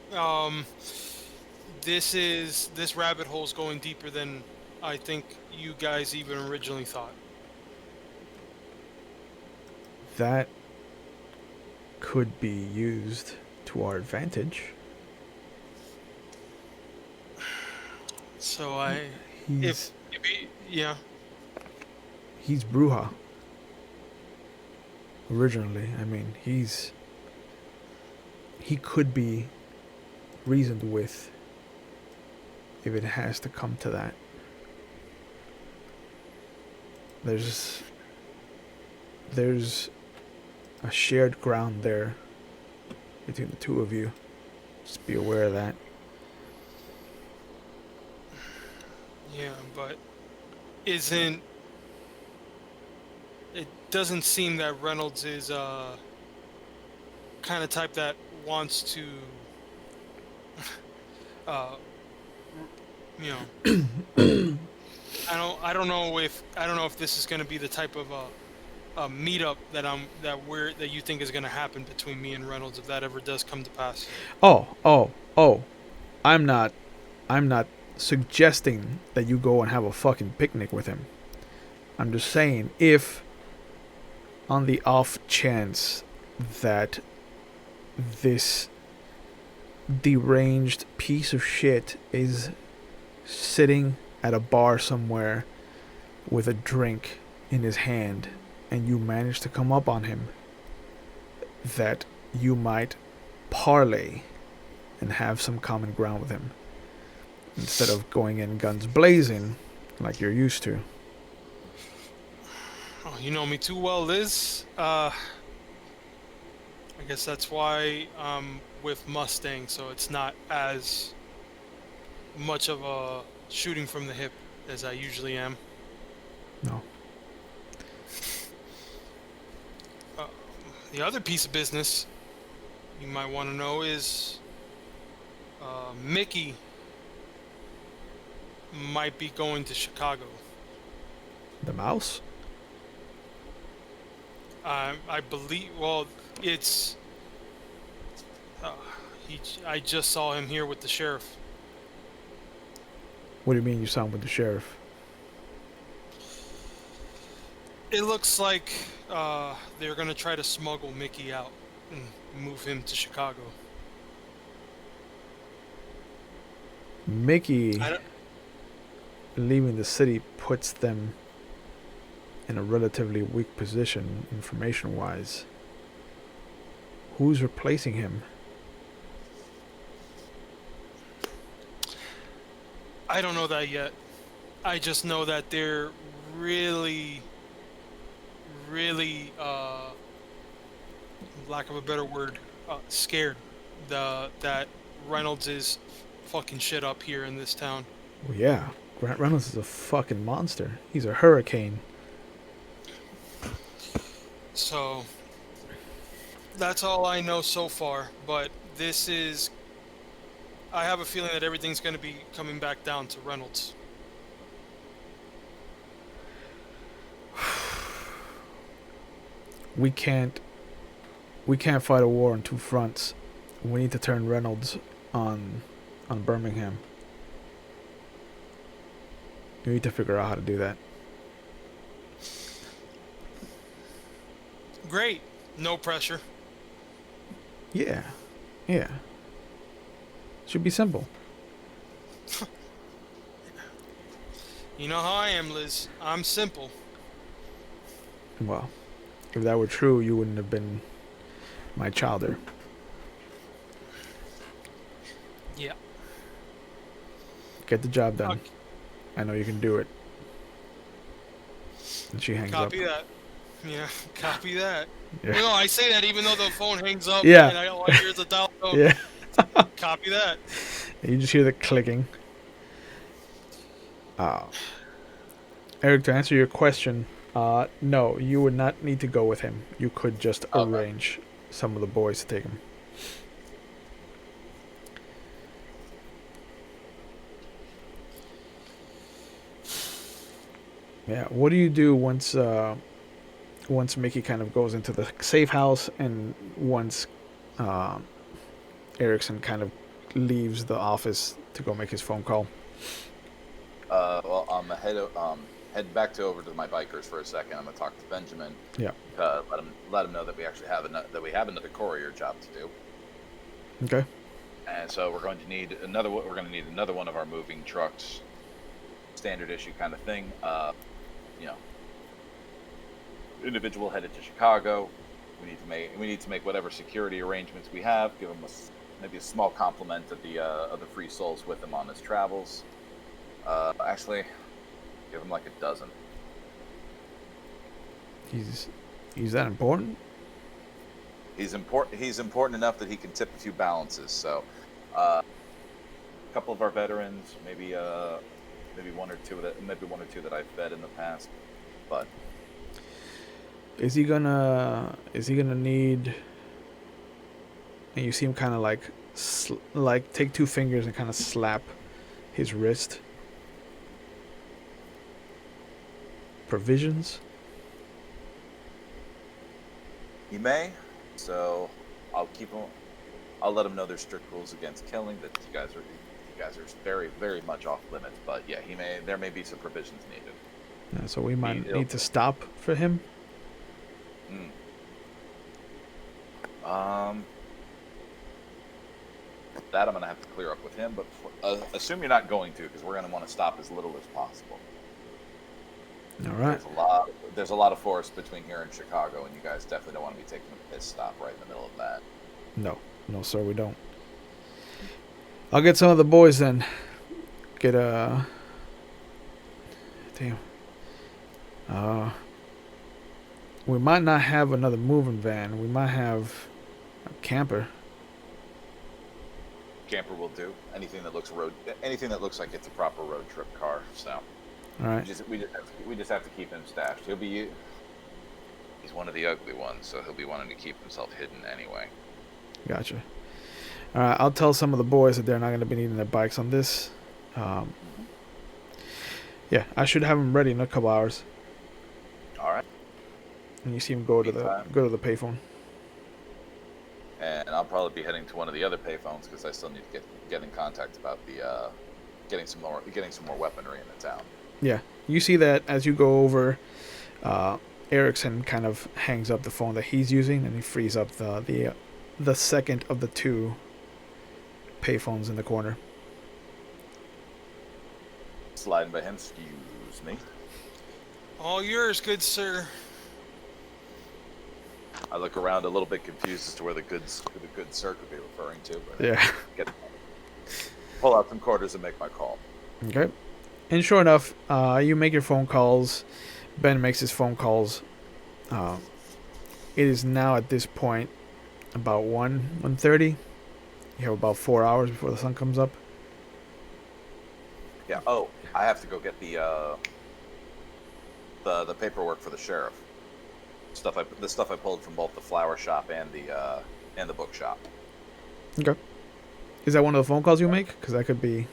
This rabbit hole's going deeper than I think you guys even originally thought. That could be used to our advantage. So He's yeah. he's Brujah. Originally, I mean, he could be reasoned with if it has to come to that. There's a shared ground there between the two of you. Just be aware of that. Yeah, but it doesn't seem that Reynolds is kind of type that wants to you know I don't know if this is going to be the type of a meetup that you think is going to happen between me and Reynolds if that ever does come to pass. Oh. I'm not suggesting that you go and have a fucking picnic with him. I'm just saying, if on the off chance that this deranged piece of shit is sitting at a bar somewhere with a drink in his hand and you manage to come up on him, that you might parlay and have some common ground with him instead of going in guns blazing like you're used to. Oh, you know me too well, Liz. I guess that's why I'm with Mustang, so it's not as much of a shooting from the hip as I usually am. No. Uh, the other piece of business you might want to know is Mickey might be going to Chicago. The mouse? I believe. Well, it's. Uh, I just saw him here with the sheriff. What do you mean you saw him with the sheriff? It looks like they're gonna try to smuggle Mickey out and move him to Chicago. Mickey I don't, leaving the city puts them in a relatively weak position information wise. Who's replacing him? I don't know that yet. I just know that they're really, really, lack of a better word, scared that Reynolds is fucking shit up here in this town. Well, yeah, Grant Reynolds is a fucking monster. He's a hurricane. So that's all I know so far. But this is, I have a feeling that everything's going to be coming back down to Reynolds. We can't fight a war on two fronts. We need to turn Reynolds on Birmingham. We need to figure out how to do that. Great. No pressure. Yeah. Should be simple. You know how I am, Liz. I'm simple. Well, if that were true, you wouldn't have been my childer. Yeah. Get the job done. Okay. I know you can do it. And she hangs Copy up. that. Yeah, copy that. Yeah. You know, I say that even though the phone hangs up. Yeah. And all I hear is a dial tone. Yeah. Copy that. You just hear the clicking. Eric, to answer your question, no, you would not need to go with him. You could just arrange some of the boys to take him. Yeah, what do you do once Mickey kind of goes into the safe house and once Erickson kind of leaves the office to go make his phone call? Well, I'm head back over to my bikers for a second. I'm gonna talk to Benjamin. Yeah. Let him know that we actually have another courier job to do. Okay. And so we're going to need another one of our moving trucks, standard issue kind of thing. Individual headed to Chicago. We need to make whatever security arrangements we have. Give him maybe a small compliment of the free souls with him on his travels. Actually, give him like a dozen. He's that important? He's important enough that he can tip a few balances. So, a couple of our veterans, maybe one or two that I've fed in the past, but. Is he gonna need? And you see him kind of like take two fingers and kind of slap his wrist. Provisions. He may, so I'll let him know there's strict rules against killing. That you guys are very, very much off limits. But yeah, there may be some provisions needed. Yeah, so we might need to stop for him. That I'm gonna have to clear up with him. But assume you're not going to, because we're gonna want to stop as little as possible. All right. There's a lot of forest between here and Chicago, and you guys definitely don't want to be taking a pit stop right in the middle of that. No. No, sir, we don't. I'll get some of the boys then. Get a... Damn. We might not have another moving van. We might have a camper. Camper will do. Anything that looks like it's a proper road trip car. So, All right. we just have to keep him stashed. He's one of the ugly ones, so he'll be wanting to keep himself hidden anyway. Gotcha. All right. I'll tell some of the boys that they're not going to be needing their bikes on this. Yeah, I should have them ready in a couple hours. All right. And you see him go to the payphone. And I'll probably be heading to one of the other payphones because I still need to get in contact about the getting some more weaponry in the town. Yeah, you see that as you go over. Erickson kind of hangs up the phone that he's using, and he frees up the second of the two payphones in the corner. Sliding by him. Excuse me. All yours, good sir. I look around a little bit confused as to where the good sir could be referring to. But Yeah. Pull out some quarters and make my call. Okay. And sure enough, you make your phone calls. Ben makes his phone calls. It is now at this point about 1:30. You have about 4 hours before the sun comes up. Yeah. Oh, I have to go get the paperwork for the sheriff. The stuff I pulled from both the flower shop and the bookshop. Okay. Is that one of the phone calls you make? Because that could be.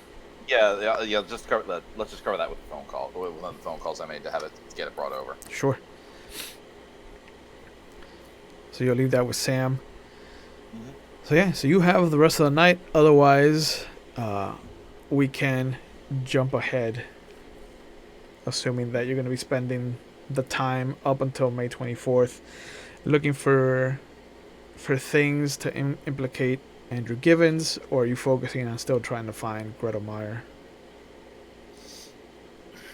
Yeah. Just cover that. Let's just cover that with the phone call. With one of the phone calls I made to get it brought over. Sure. So you'll leave that with Sam. Mm-hmm. So yeah. So you have the rest of the night. Otherwise, we can jump ahead. Assuming that you're going to be spending the time up until May 24th looking for things to implicate Andrew Givens, or are you focusing on still trying to find Gretel Meyer?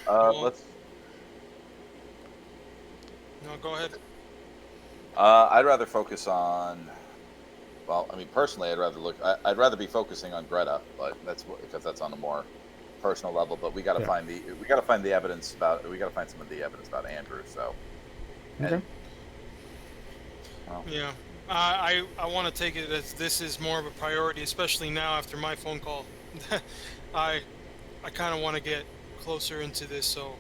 Let's. No, go ahead. I'd rather focus on. Well, I mean, personally, I'd rather be focusing on Greta, but because that's on a more personal level. But we got to find the evidence about. We got to find some of the evidence about Andrew. So. Okay. Yeah. I want to take it as this is more of a priority, especially now after my phone call. I kind of want to get closer into this, so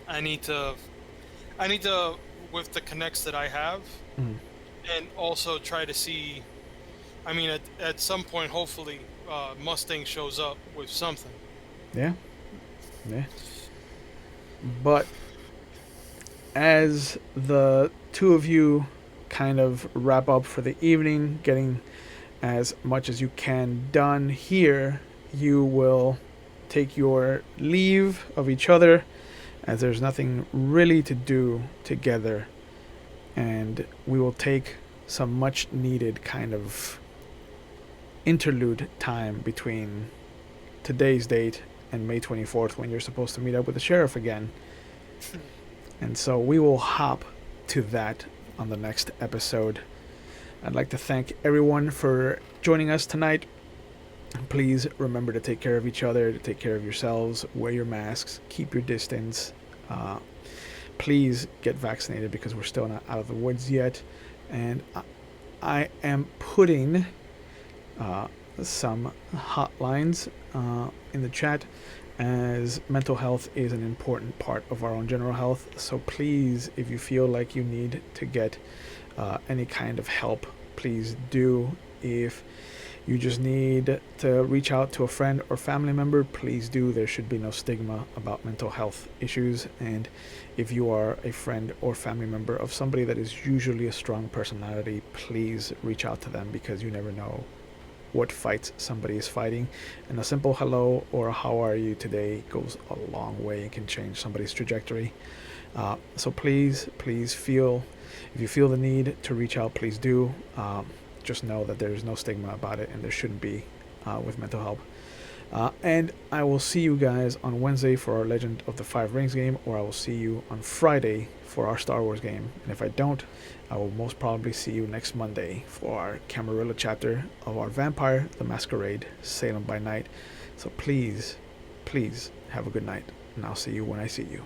I need to with the connects that I have, and also try to see. I mean, at some point, hopefully, Mustang shows up with something. Yeah. Yeah. But as the two of you kind of wrap up for the evening, getting as much as you can done here, you will take your leave of each other, as there's nothing really to do together, and we will take some much needed kind of interlude time between today's date and May 24th, when you're supposed to meet up with the sheriff again. And so we will hop to that on the next episode. I'd like to thank everyone for joining us tonight. Please remember to take care of each other, to take care of yourselves, wear your masks, keep your distance. Please get vaccinated because we're still not out of the woods yet. And I am putting some hotlines in the chat, as mental health is an important part of our own general health. So please, if you feel like you need to get any kind of help, please do. If you just need to reach out to a friend or family member, please do. There should be no stigma about mental health issues. And if you are a friend or family member of somebody that is usually a strong personality, please reach out to them, because you never know what fights somebody is fighting, and a simple hello or how are you today goes a long way and can change somebody's trajectory. So please feel, if you feel the need to reach out, please do. Just know that there's no stigma about it, and there shouldn't be with mental health. And I will see you guys on Wednesday for our Legend of the Five Rings game, or I will see you on Friday for our Star Wars game. And if I don't, I will most probably see you next Monday for our Camarilla chapter of our Vampire the Masquerade Salem by Night. So please, please have a good night, and I'll see you when I see you.